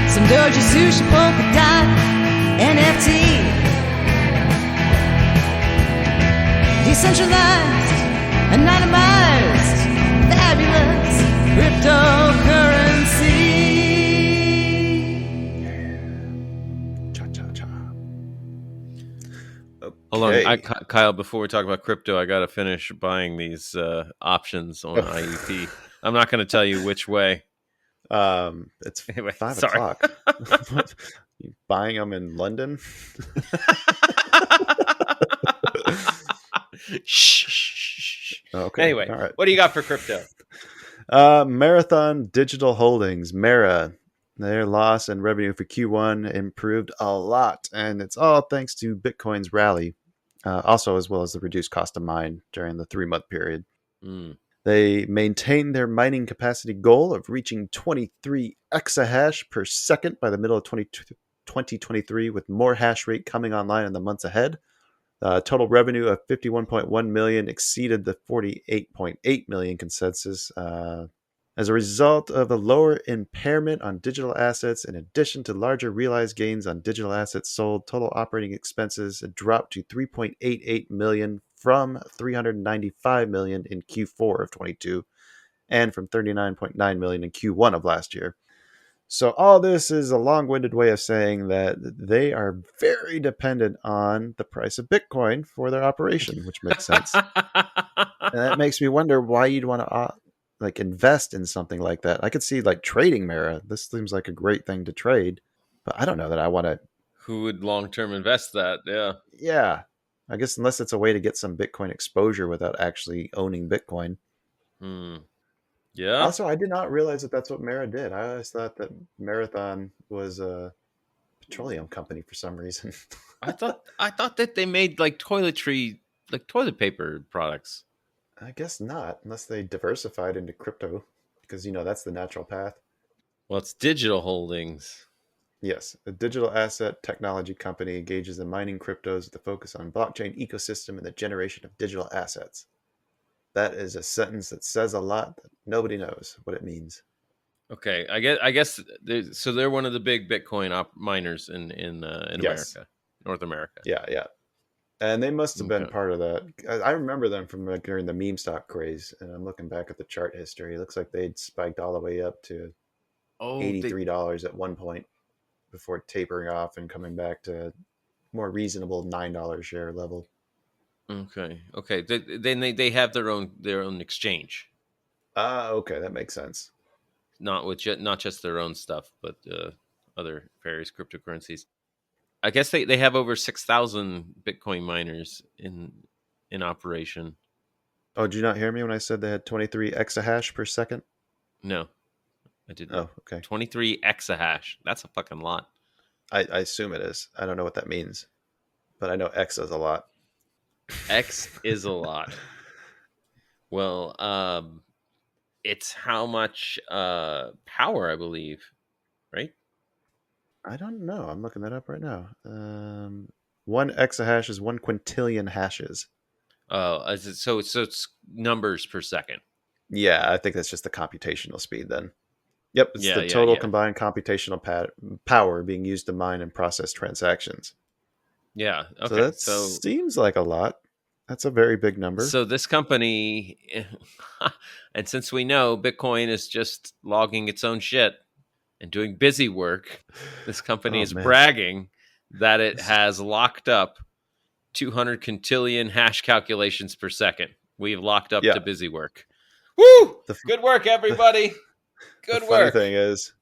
some Doji, Sushi, Polkadot, NFT, decentralized, anonymized, fabulous cryptocurrency. Cha-cha-cha. Hold on, Kyle. Before we talk about crypto, I got to finish buying these options on IEP. I'm not going to tell you which way. It's Anyway, 5 sorry. o'clock. You buying them in London? Shh. Okay. Anyway, all right. what do you got for crypto? Marathon Digital Holdings, Mara. Their loss and revenue for Q1 improved a lot, and it's all thanks to Bitcoin's rally, also as well as the reduced cost of mine during the 3-month period. They maintained their mining capacity goal of reaching 23 exahash per second by the middle of 2023, with more hash rate coming online in the months ahead. Total revenue of $51.1 million exceeded the $48.8 million consensus. As a result of a lower impairment on digital assets, in addition to larger realized gains on digital assets sold, total operating expenses dropped to $3.88 million from $395 million in Q4 of 22, and from $39.9 million in Q1 of last year. So all this is a long-winded way of saying that they are very dependent on the price of Bitcoin for their operation, which makes sense. And that makes me wonder why you'd want to invest in something like that. I could see trading Mara. This seems like a great thing to trade, but I don't know that I want to. Who would long-term invest that? Yeah. Yeah. I guess unless it's a way to get some Bitcoin exposure without actually owning Bitcoin. Yeah. Also, I did not realize that that's what Mara did. I always thought that Marathon was a petroleum company for some reason. I thought that they made toiletry, toilet paper products. I guess not, unless they diversified into crypto, because that's the natural path. Well, it's Digital Holdings. Yes, a digital asset technology company engages in mining cryptos with a focus on blockchain ecosystem and the generation of digital assets. That is a sentence that says a lot that nobody knows what it means. Okay, I guess so. They're one of the big Bitcoin miners in Yes. America, North America. Yeah, yeah. And they must have been Okay. part of that. I remember them from like during the meme stock craze, and I'm looking back at the chart history. It looks like they'd spiked all the way up to Oh, $83 at one point before tapering off and coming back to more reasonable $9 share level. okay. Then they have their own exchange, Ah, okay, that makes sense. not just their own stuff, but other various cryptocurrencies. I guess they have over 6,000 Bitcoin miners in operation. Oh, did you not hear me when I said they had 23 exahash per second? No, I didn't. Oh, okay. 23 exahash. That's a fucking lot. I assume it is. I don't know what that means, but I know X is a lot. X is a lot. Well, it's how much power, I believe, right? I don't know. I'm looking that up right now. One exahash is 1 quintillion hashes. So it's numbers per second. Yeah, I think that's just the computational speed then. Yep, it's Yeah, the yeah, total yeah. combined computational power being used to mine and process transactions. Yeah. So Okay. that seems like a lot. That's a very big number. So this company, and since we know Bitcoin is just logging its own shit and doing busy work, this company Oh is man. bragging that it has locked up 200 quintillion hash calculations per second. We've locked up Yeah. to busy work. Woo! The, Good work, everybody. the Good funny work. thing is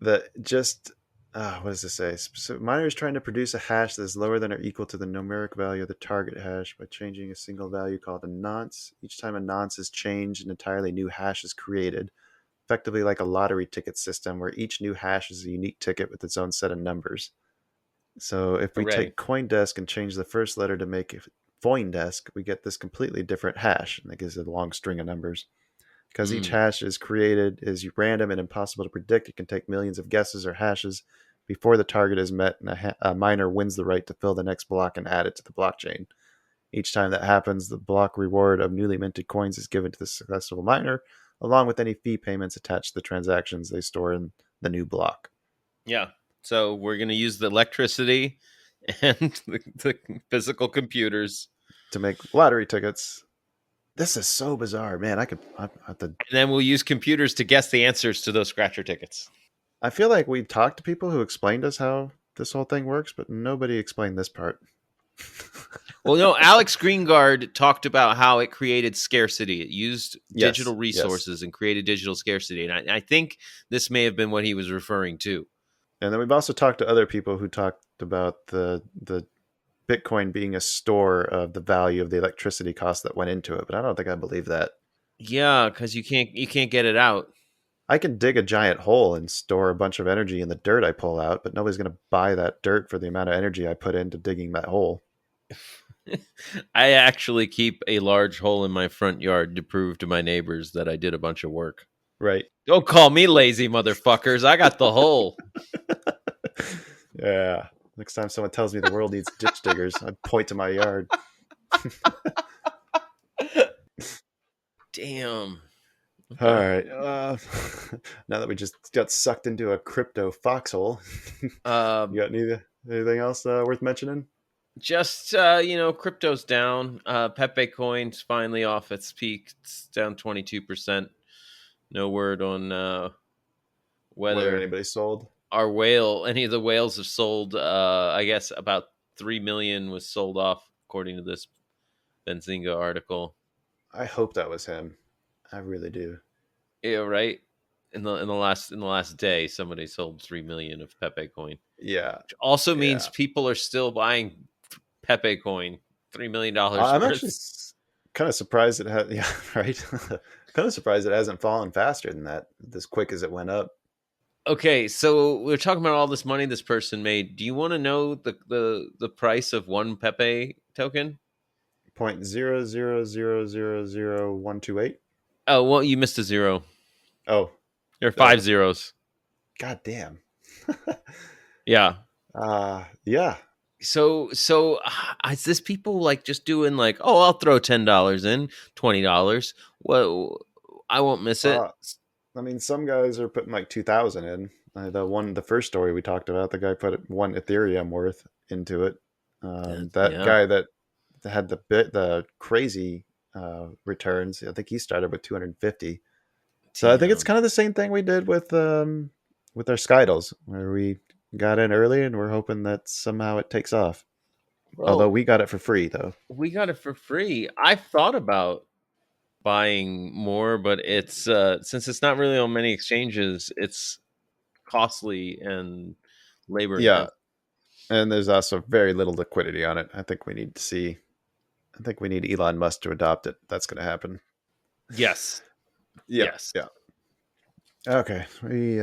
that just what does this say? So miner is trying to produce a hash that is lower than or equal to the numeric value of the target hash by changing a single value called a nonce. Each time a nonce is changed, an entirely new hash is created, effectively like a lottery ticket system where each new hash is a unique ticket with its own set of numbers. So if we Hooray. take CoinDesk and change the first letter to make it Foindesk, we get this completely different hash, and that gives it a long string of numbers. Because each hash is created is random and impossible to predict, it can take millions of guesses or hashes before the target is met, and a miner wins the right to fill the next block and add it to the blockchain. Each time that happens, the block reward of newly minted coins is given to the successful miner, along with any fee payments attached to the transactions they store in the new block. Yeah. So we're going to use the electricity and the physical computers. To make lottery tickets. This is so bizarre, man. I have to. And then we'll use computers to guess the answers to those scratcher tickets. I feel like we talked to people who explained us how this whole thing works, but nobody explained this part. Well, no, Alex Greengard talked about how it created scarcity. It used Yes, digital resources and created digital scarcity. And I think this may have been what he was referring to. And then we've also talked to other people who talked about the Bitcoin being a store of the value of the electricity cost that went into it, but I don't think I believe that. Yeah, because you can't get it out. I can dig a giant hole and store a bunch of energy in the dirt I pull out, but nobody's going to buy that dirt for the amount of energy I put into digging that hole. I actually keep a large hole in my front yard to prove to my neighbors that I did a bunch of work. Right. Don't call me lazy, motherfuckers. I got the hole. Yeah. Next time someone tells me the world needs ditch diggers, I point to my yard. Damn. All right. Now that we just got sucked into a crypto foxhole, you got anything else worth mentioning? Just crypto's down. Pepe coin's finally off its peak. It's down 22%. No word on whether anybody sold. Any of the whales have sold. I guess about 3 million was sold off, according to this Benzinga article. I hope that was him. I really do. Yeah, right. In the last day, somebody sold 3 million of Pepe coin. Yeah. Which also means people are still buying Pepe coin. $3 million. I'm actually kind of surprised it had. Yeah, right. Kind of surprised it hasn't fallen faster than that, as quick as it went up. Okay, so we're talking about all this money this person made. Do you want to know the price of one Pepe token? 0.0000128. Oh, well, you missed a zero. Oh, There are 5 zeros. God damn. Yeah. Yeah. So is this people like just doing like, oh, I'll throw $10 in, $20. Well, I won't miss it. I mean, some guys are putting like 2,000 in. The first story we talked about, the guy put 1 Ethereum worth into it. That Yeah. guy that had the crazy returns, I think he started with 250. So I think it's Damn. kind of the same thing we did with our Skytles, where we got in early and we're hoping that somehow it takes off. Although Well, we got it for free, though. we got it for free. I've thought about buying more, but it's since it's not really on many exchanges, it's costly and labor Yeah, intensive. and there's also very little liquidity on it. I think we need Elon Musk to adopt it. That's going to happen. Yes. Yeah. Yes. Yeah. Okay. We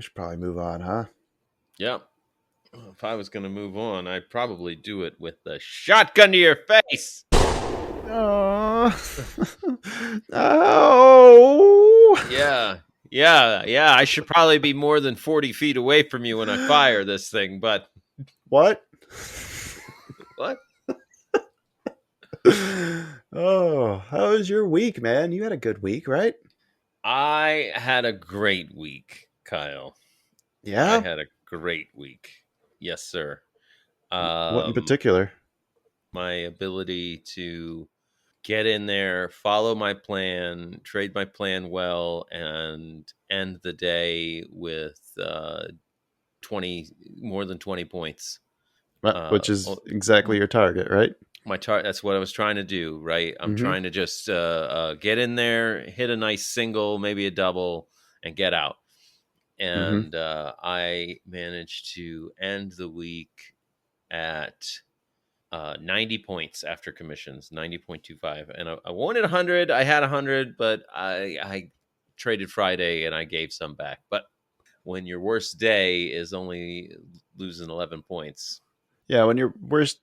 should probably move on, huh? Yep. If I was going to move on, I'd probably do it with the shotgun to your face. Oh. Oh. Yeah. I should probably be more than 40 feet away from you when I fire this thing, but What? what? Oh, how was your week, man? You had a good week, right? I had a great week, Kyle. I Yeah. had a great week. Yes, sir. What in particular? My ability to get in there, follow my plan, trade my plan well, and end the day with 20 more than 20 points. Which is exactly your target, right? My target. That's what I was trying to do. Right. I'm trying to just get in there, hit a nice single, maybe a double, and get out. And I managed to end the week at 90 points after commissions, 90.25. And I wanted 100. I had 100, but I traded Friday and I gave some back. But when your worst day is only losing 11 points. Yeah, when your worst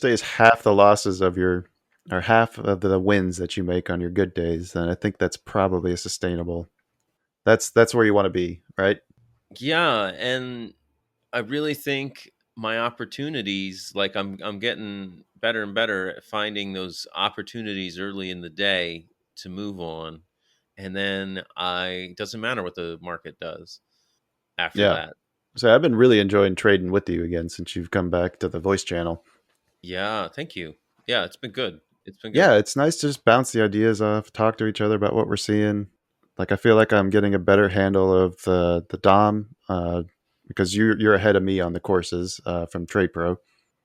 day is half the losses of or half of the wins that you make on your good days, then I think that's probably a sustainable. That's where you want to be, right? Yeah, and I really think my opportunities, like I'm getting better and better at finding those opportunities early in the day to move on, and then it doesn't matter what the market does after Yeah. that. So I've been really enjoying trading with you again since you've come back to the voice channel. Yeah, thank you. Yeah, it's been good. Yeah, it's nice to just bounce the ideas off, talk to each other about what we're seeing. Like I feel like I'm getting a better handle of the Dom because you're ahead of me on the courses from Trade Pro.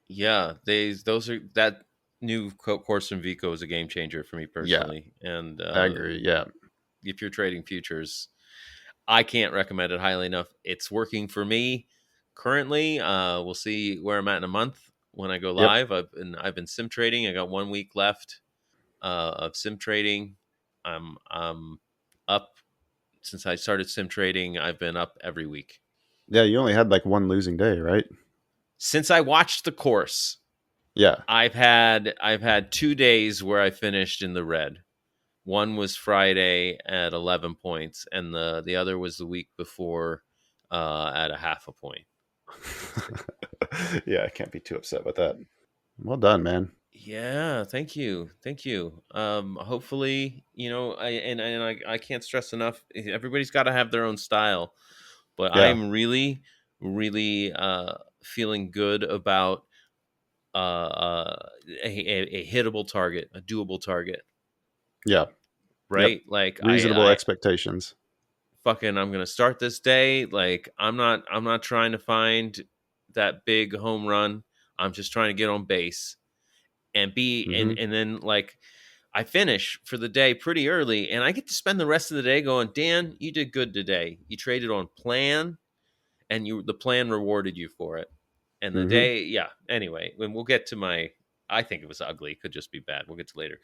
Yeah, that new course from Vico is a game changer for me personally. And I agree. Yeah. if you're trading futures, I can't recommend it highly enough. It's working for me currently. We'll see where I'm at in a month when I go live. I've been sim trading. I got 1 week left of sim trading. I'm up since I started sim trading. I've been up every week. Yeah, you only had like one losing day, right? Since I watched the course, yeah, I've had 2 days where I finished in the red. One was Friday at 11 points, and the other was the week before at a half a point. Yeah, I can't be too upset with that. Well done, man. Yeah, thank you. Hopefully, I can't stress enough. Everybody's got to have their own style, but Yeah. I'm really, really feeling good about a hittable target, a doable target. Yeah. Right? Yep. Like reasonable expectations. I'm gonna start this day. Like I'm not trying to find that big home run. I'm just trying to get on base and and then like I finish for the day pretty early, and I get to spend the rest of the day going, Dan, you did good today. You traded on plan, and the plan rewarded you for it. And the day, yeah. Anyway, when we'll get to I think it was ugly. It could just be bad. We'll get to later.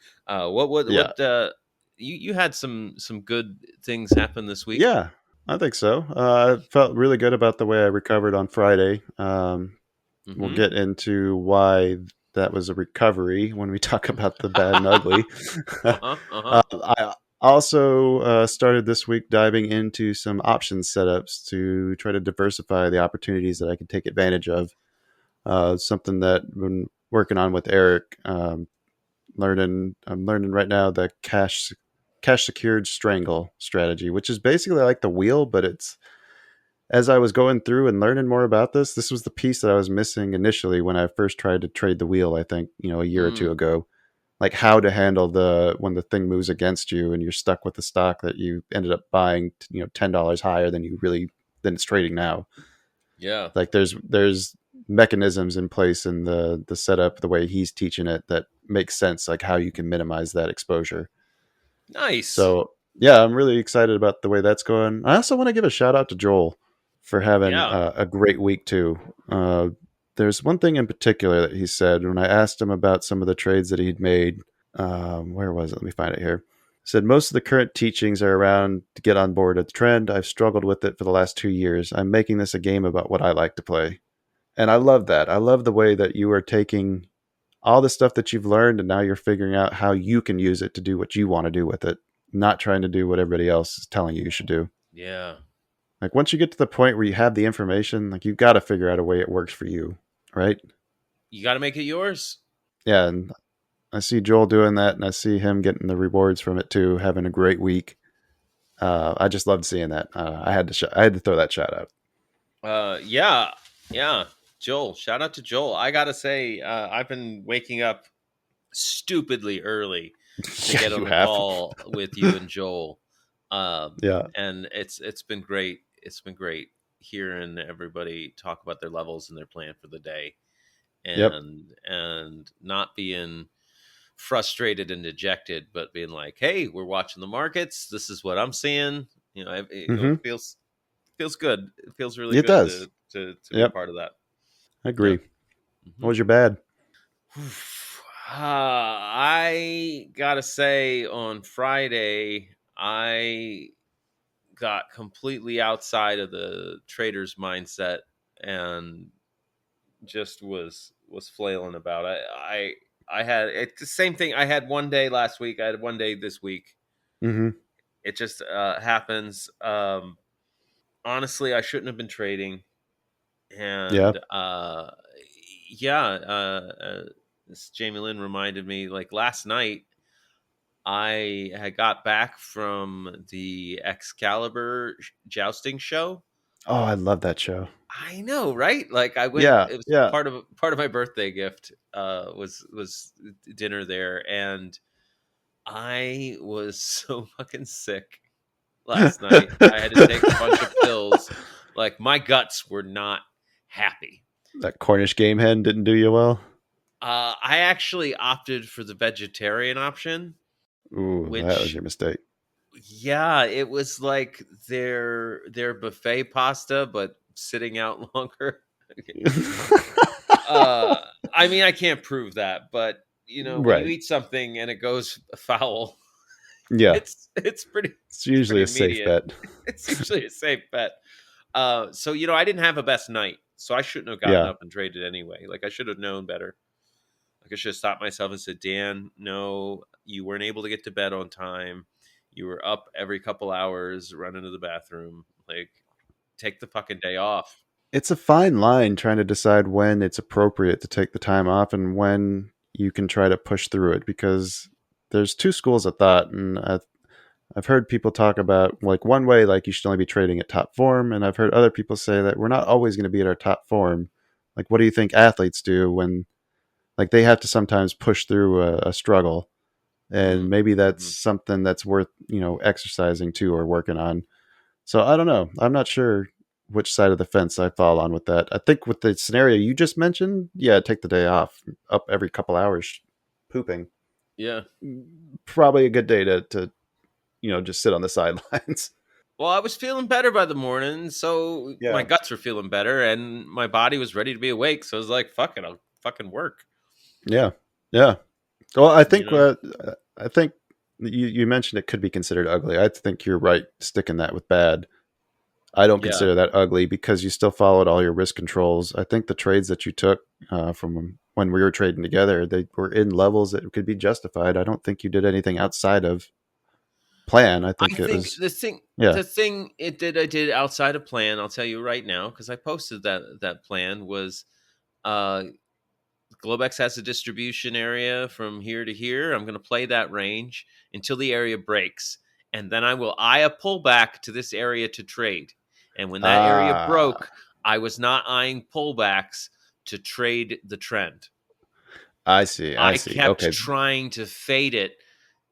You had some good things happen this week? Yeah, I think so. I felt really good about the way I recovered on Friday. We'll get into why that was a recovery when we talk about the bad and ugly. Also started this week diving into some options setups to try to diversify the opportunities that I can take advantage of. Something that I've been working on with Eric. I'm learning right now the cash secured strangle strategy, which is basically like the wheel, but it's as I was going through and learning more about this was the piece that I was missing initially when I first tried to trade the wheel, I think, a year or two ago. Like how to handle when the thing moves against you and you're stuck with the stock that you ended up buying, $10 higher than than it's trading now. Yeah. Like there's mechanisms in place in the setup, the way he's teaching it, that makes sense, like how you can minimize that exposure. Nice. So yeah, I'm really excited about the way that's going. I also want to give a shout out to Joel for having a great week too. There's one thing in particular that he said when I asked him about some of the trades that he'd made. Where was it? Let me find it here. He said, most of the current teachings are around to get on board a trend. I've struggled with it for the last 2 years. I'm making this a game about what I like to play. And I love that. I love the way that you are taking all the stuff that you've learned and now you're figuring out how you can use it to do what you want to do with it, not trying to do what everybody else is telling you should do. Yeah. Like once you get to the point where you have the information, like you've got to figure out a way it works for you, right? You got to make it yours. Yeah, and I see Joel doing that, and I see him getting the rewards from it too, having a great week. I just loved seeing that. I had to throw that shout out. Yeah. Joel, shout out to Joel. I gotta say, I've been waking up stupidly early to get on the call with you and Joel. Yeah, and it's been great. It's been great hearing everybody talk about their levels and their plan for the day, and not being frustrated and dejected, but being like, "Hey, we're watching the markets. This is what I'm seeing." It feels good. It feels really good. Does. To be part of that. I agree. Yeah. What was your bad? I gotta say, on Friday, I got completely outside of the trader's mindset and just was flailing about. I had it's the same thing. I had one day last week. I had one day this week. Mm-hmm. It just happens. Honestly, I shouldn't have been trading. And this Jamie Lynn reminded me, like last night, I had got back from the Excalibur jousting show. Oh, I love that show. I know, right? Like I went. Yeah, it was part of my birthday gift. Was dinner there, and I was so fucking sick last night. I had to take a bunch of pills. Like my guts were not happy. That Cornish game hen didn't do you well? I actually opted for the vegetarian option. Ooh, that was your mistake. Yeah, it was like their buffet pasta, but sitting out longer. I mean, I can't prove that, but when you eat something and it goes foul, yeah, it's pretty. It's usually pretty a safe bet. It's usually a safe bet. So I didn't have a best night, so I shouldn't have gotten up and traded anyway. Like I should have known better. Like I should have stopped myself and said, Dan, no, you weren't able to get to bed on time. You were up every couple hours, running to the bathroom. Like, take the fucking day off. It's a fine line trying to decide when it's appropriate to take the time off and when you can try to push through it, because there's two schools of thought, and I've heard people talk about, like, one way, like you should only be trading at top form, and I've heard other people say that we're not always going to be at our top form. Like, what do you think athletes do when, like, they have to sometimes push through a struggle, and maybe that's something that's worth exercising to or working on. So I don't know. I'm not sure which side of the fence I fall on with that. I think with the scenario you just mentioned, take the day off, up every couple hours pooping. Yeah. Probably a good day to just sit on the sidelines. Well, I was feeling better by the morning, so my guts were feeling better and my body was ready to be awake. So I was like, fuck it, I'll fucking work. Yeah. Yeah. Well, I think you mentioned it could be considered ugly. I think you're right sticking that with bad. I don't consider that ugly because you still followed all your risk controls. I think the trades that you took from when we were trading together, they were in levels that could be justified. I don't think you did anything outside of plan. I I think it think was. the Yeah. thing I did outside of plan, I'll tell you right now, because I posted that plan was uh Globex has a distribution area from here to here. I'm going to play that range until the area breaks. And then I will eye a pullback to this area to trade. And when that area Ah, broke, I was not eyeing pullbacks to trade the trend. I see. I I see. kept Okay. trying to fade it,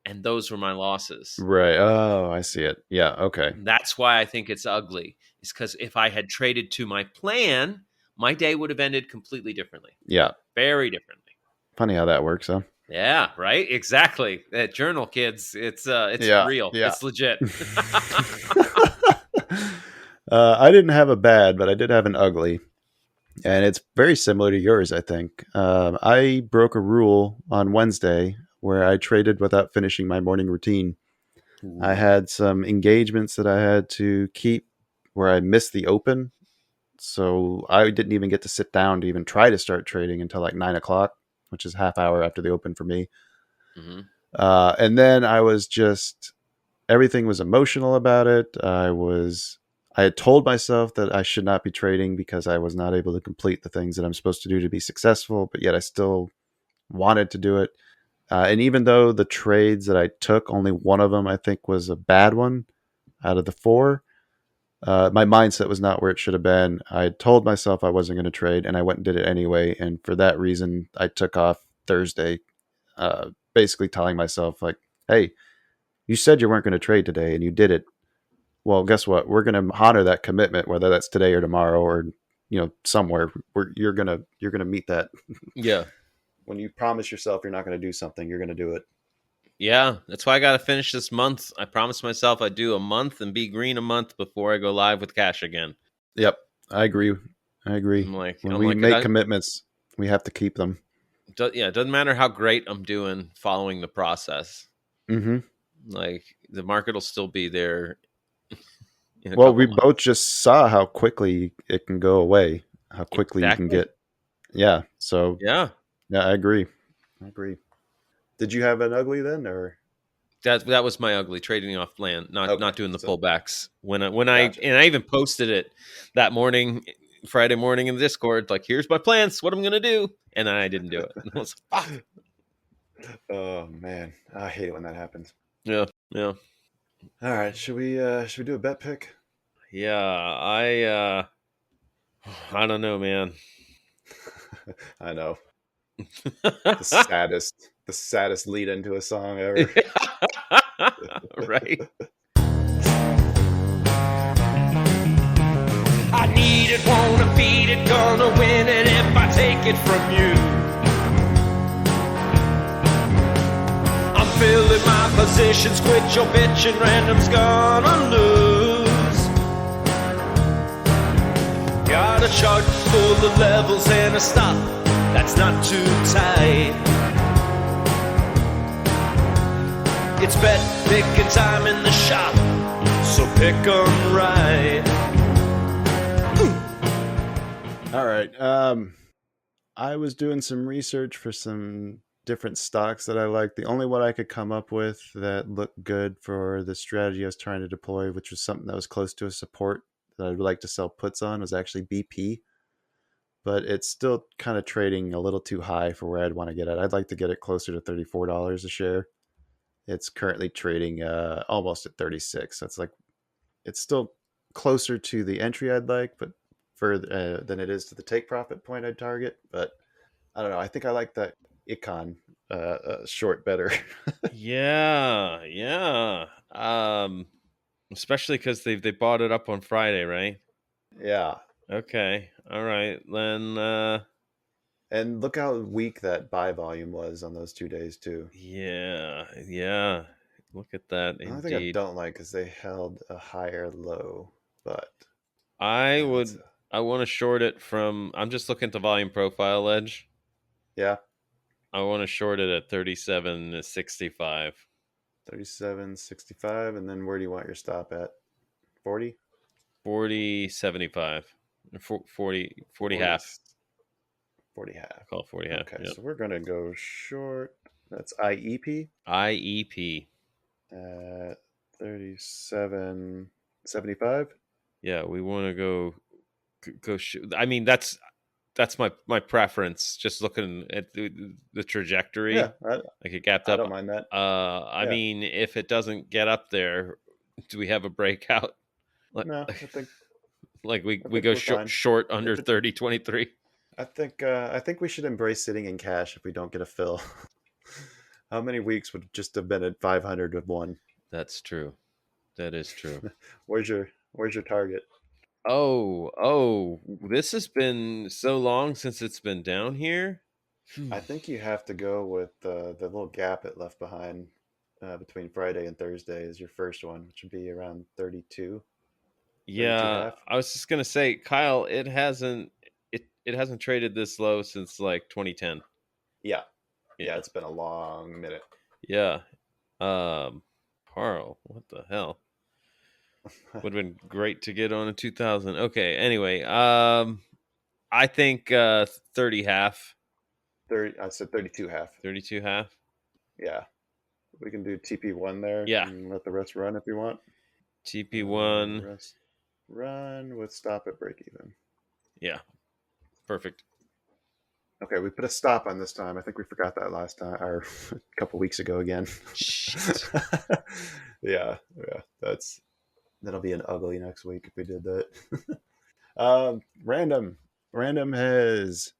and those were my losses. Right. Oh, I see it. Yeah. Okay. That's why I think it's ugly. It's because if I had traded to my plan, my day would have ended completely differently. Yeah. Very differently. Funny how that works, huh? Yeah, right? Exactly. That journal, kids. It's Yeah. real. Yeah. It's legit. I didn't have a bad, but I did have an ugly, and it's very similar to yours. I think I broke a rule on Wednesday where I traded without finishing my morning routine. I Ooh. had some engagements that I had to keep where I missed the open, so I didn't even get to sit down to even try to start trading until like 9 o'clock, which is half hour after the open for me. Mhm. And then I was just everything was emotional about it. I had told myself that I should not be trading because I was not able to complete the things that I'm supposed to do to be successful, but yet I still wanted to do it. And even though the trades that I took, only one of them I think was a bad one out of the four, my mindset was not where it should have been. I had told myself I wasn't going to trade, and I went and did it anyway. And for that reason, I took off Thursday, basically telling myself like, "Hey, you said you weren't going to trade today, and you did it. Well, guess what? We're going to honor that commitment, whether that's today or tomorrow or somewhere. You're gonna meet that. Yeah. When you promise yourself you're not going to do something, you're going to do it. Yeah. That's why I got to finish this month. I promised myself I'd do a month and be green a month before I go live with cash again. Yep, I agree. I agree. I'm like, When I'm we like, make commitments, we have to keep them. yeah, it doesn't matter how great I'm doing following the process. Mm-hmm. Like the market will still be there in a Well, couple we months. both just saw how quickly it can go away, how quickly you can Exactly. get. Yeah. So, Yeah. yeah, I agree. I agree. Did you have an ugly then, or? That was my ugly trading off plan, not Okay. doing the So, pullbacks. When gotcha. I even posted it that morning, Friday morning in the Discord, like here's my plans, what I'm gonna do, and then I didn't do it. And I was like, fuck. Oh man, I hate it when that happens. Yeah, yeah, All right, should we do a bet pick? yeah. I don't know, man. I know. The saddest lead into a song ever. Right? I need it, wanna beat it, gonna win it if I take it from you. I'm filling my positions, quit your bitching, random's gonna lose. Got a chart full of levels and a stop that's not too tight. It's bet picking time in the shop, so pick 'em right. All right. I was doing some research for some different stocks that I like. The only one I could come up with that looked good for the strategy I was trying to deploy, which was something that was close to a support that I'd like to sell puts on, was actually BP. But it's still kind of trading a little too high for where I'd want to get it. I'd like to get it closer to $34 a share. It's currently trading almost at 36. That's like it's still closer to the entry I'd like, but further than it is to the take profit point I'd target. But I don't know. I think I like that econ short better. Yeah, yeah. Especially because they bought it up on Friday, right? Yeah. Okay, all right. Then, And look how weak that buy volume was on those 2 days too. yeah, yeah. Look at that, The only thing I indeed. don't like is they held a higher low, but I yeah, would. I want to short it from. I'm just looking at the volume profile edge. yeah, I want to short it at 37.65. 37.65, and then where do you want your stop at? 40? 40.75. 40 half. 40 half. Call it 40 half. Okay, Yep. so we're gonna go short. That's IEP. IEP. 37.75. Yeah, we want to go shoot. I mean, that's my preference. Just looking at the trajectory, Yeah, like it gapped I up. don't mind that. I Yeah. mean, if it doesn't get up there, do we have a breakout? No, I think Like we think go we're fine. short under If it- 30.23. I think we should embrace sitting in cash if we don't get a fill. How many weeks would just have been at 500 with one? That's true. That is true. Where's your target? Oh, this has been so long since it's been down here. I think you have to go with the little gap it left behind between Friday and Thursday is your first one, which would be around 32. Yeah, I was just gonna say, Kyle, it hasn't traded this low since like 2010. Yeah, it's been a long minute. Yeah. Carl, what the hell? Would have been great to get on a 2000. Okay, anyway, I think 30 half. 30. I said 32 half. 32 half. Yeah, we can do TP1 there. Yeah. And let the rest run if you want. TP1. Rest run with stop at break even. Yeah, perfect. Okay, we put a stop on this time. I think we forgot that last time, or a couple weeks ago again. Shit. yeah, that'll be an ugly next week if we did that. Random has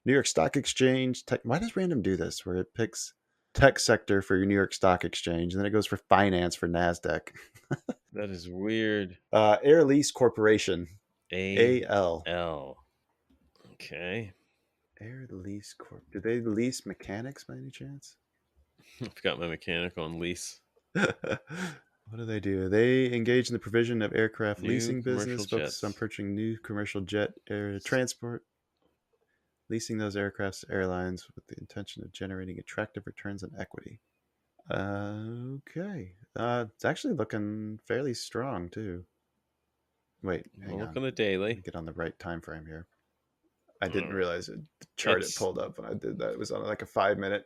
New York Stock Exchange. Why does Random do this? Where it picks tech sector for your New York Stock Exchange, and then it goes for finance for NASDAQ. That is weird. Air Lease Corporation. AL. AL. Okay. Air Lease Corp. Do they lease mechanics by any chance? I've got my mechanic on lease. What do? They engage in the provision of aircraft New leasing business, commercial focused on jets. purchasing new commercial jet air transport, leasing those aircrafts to airlines with the intention of generating attractive returns on equity. Okay. It's actually looking fairly strong too. Wait, hang Look on. on the Let daily. me get on the right time frame here. I didn't realize the chart it pulled up when I did that. It was on like a 5 minute.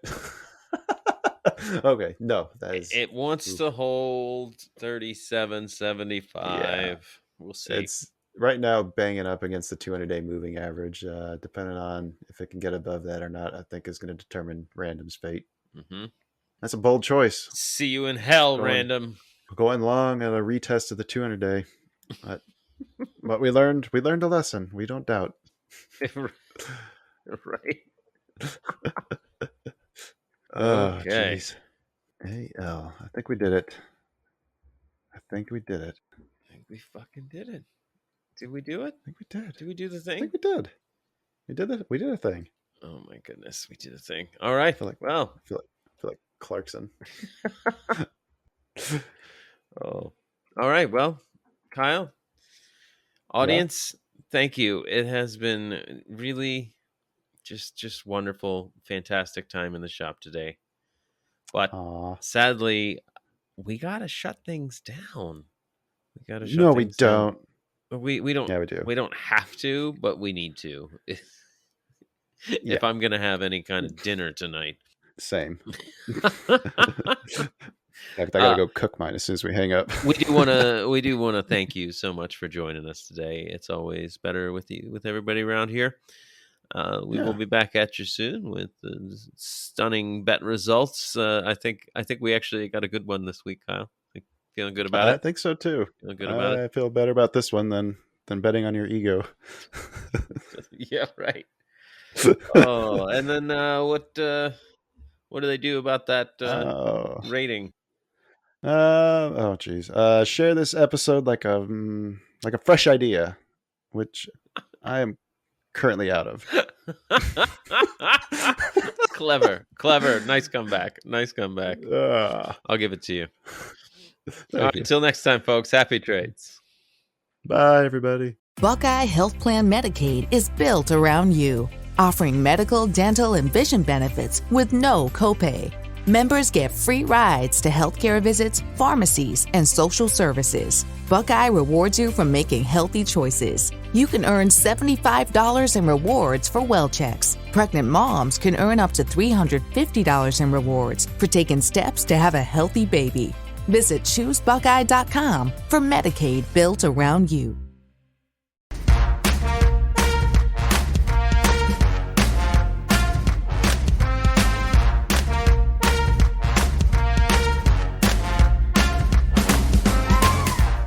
Okay, no, that is. It wants to hold 37.75. Yeah. We'll see. It's right now banging up against the 200-day moving average. Depending on if it can get above that or not, I think is going to determine Random's fate. Mm-hmm. That's a bold choice. See you in hell, Going- Random. Going long at a retest of the 200-day. But we learned a lesson. We don't doubt. Right. Oh, Okay. jeez. AL. I think we did it. I think we fucking did it. Did we do it? I think we did. Did we do the I thing? think we did. We did it. We did a thing. Oh my goodness, we did a thing. All right. I feel like Clarkson. Oh. All right. Well, Kyle, audience, thank you. It has been really just wonderful, fantastic time in the shop today. But Aw. sadly, we got to shut things down. No, we don't. We don't. Yeah, we do. We don't have to, but we need to. Yeah. If I'm going to have any kind of dinner tonight. Same. In fact, I gotta go cook mine as soon as we hang up. we do want to thank you so much for joining us today. It's always better with everybody around here. We will be back at you soon with stunning bet results. I think we actually got a good one this week, Kyle. Feeling good about it? I think so too. Feeling good about it? I feel better about this one than betting on your ego. Yeah, right. Oh, and then what do they do about that rating? Oh geez. Share this episode like a fresh idea, which I am currently out of. Clever. Nice comeback. I'll give it to you. All right, until next time, folks. Happy trades. Bye, everybody. Buckeye Health Plan Medicaid is built around you, offering medical, dental, and vision benefits with no copay. Members get free rides to healthcare visits, pharmacies, and social services. Buckeye rewards you for making healthy choices. You can earn $75 in rewards for well checks. Pregnant moms can earn up to $350 in rewards for taking steps to have a healthy baby. Visit ChooseBuckeye.com for Medicaid built around you.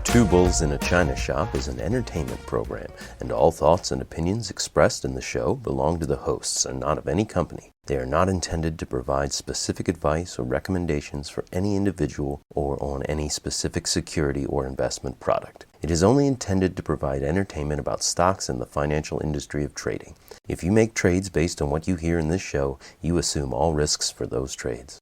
Two Bulls in a China Shop is an entertainment program, and all thoughts and opinions expressed in the show belong to the hosts and not of any company. They are not intended to provide specific advice or recommendations for any individual or on any specific security or investment product. It is only intended to provide entertainment about stocks in the financial industry of trading. If you make trades based on what you hear in this show, you assume all risks for those trades.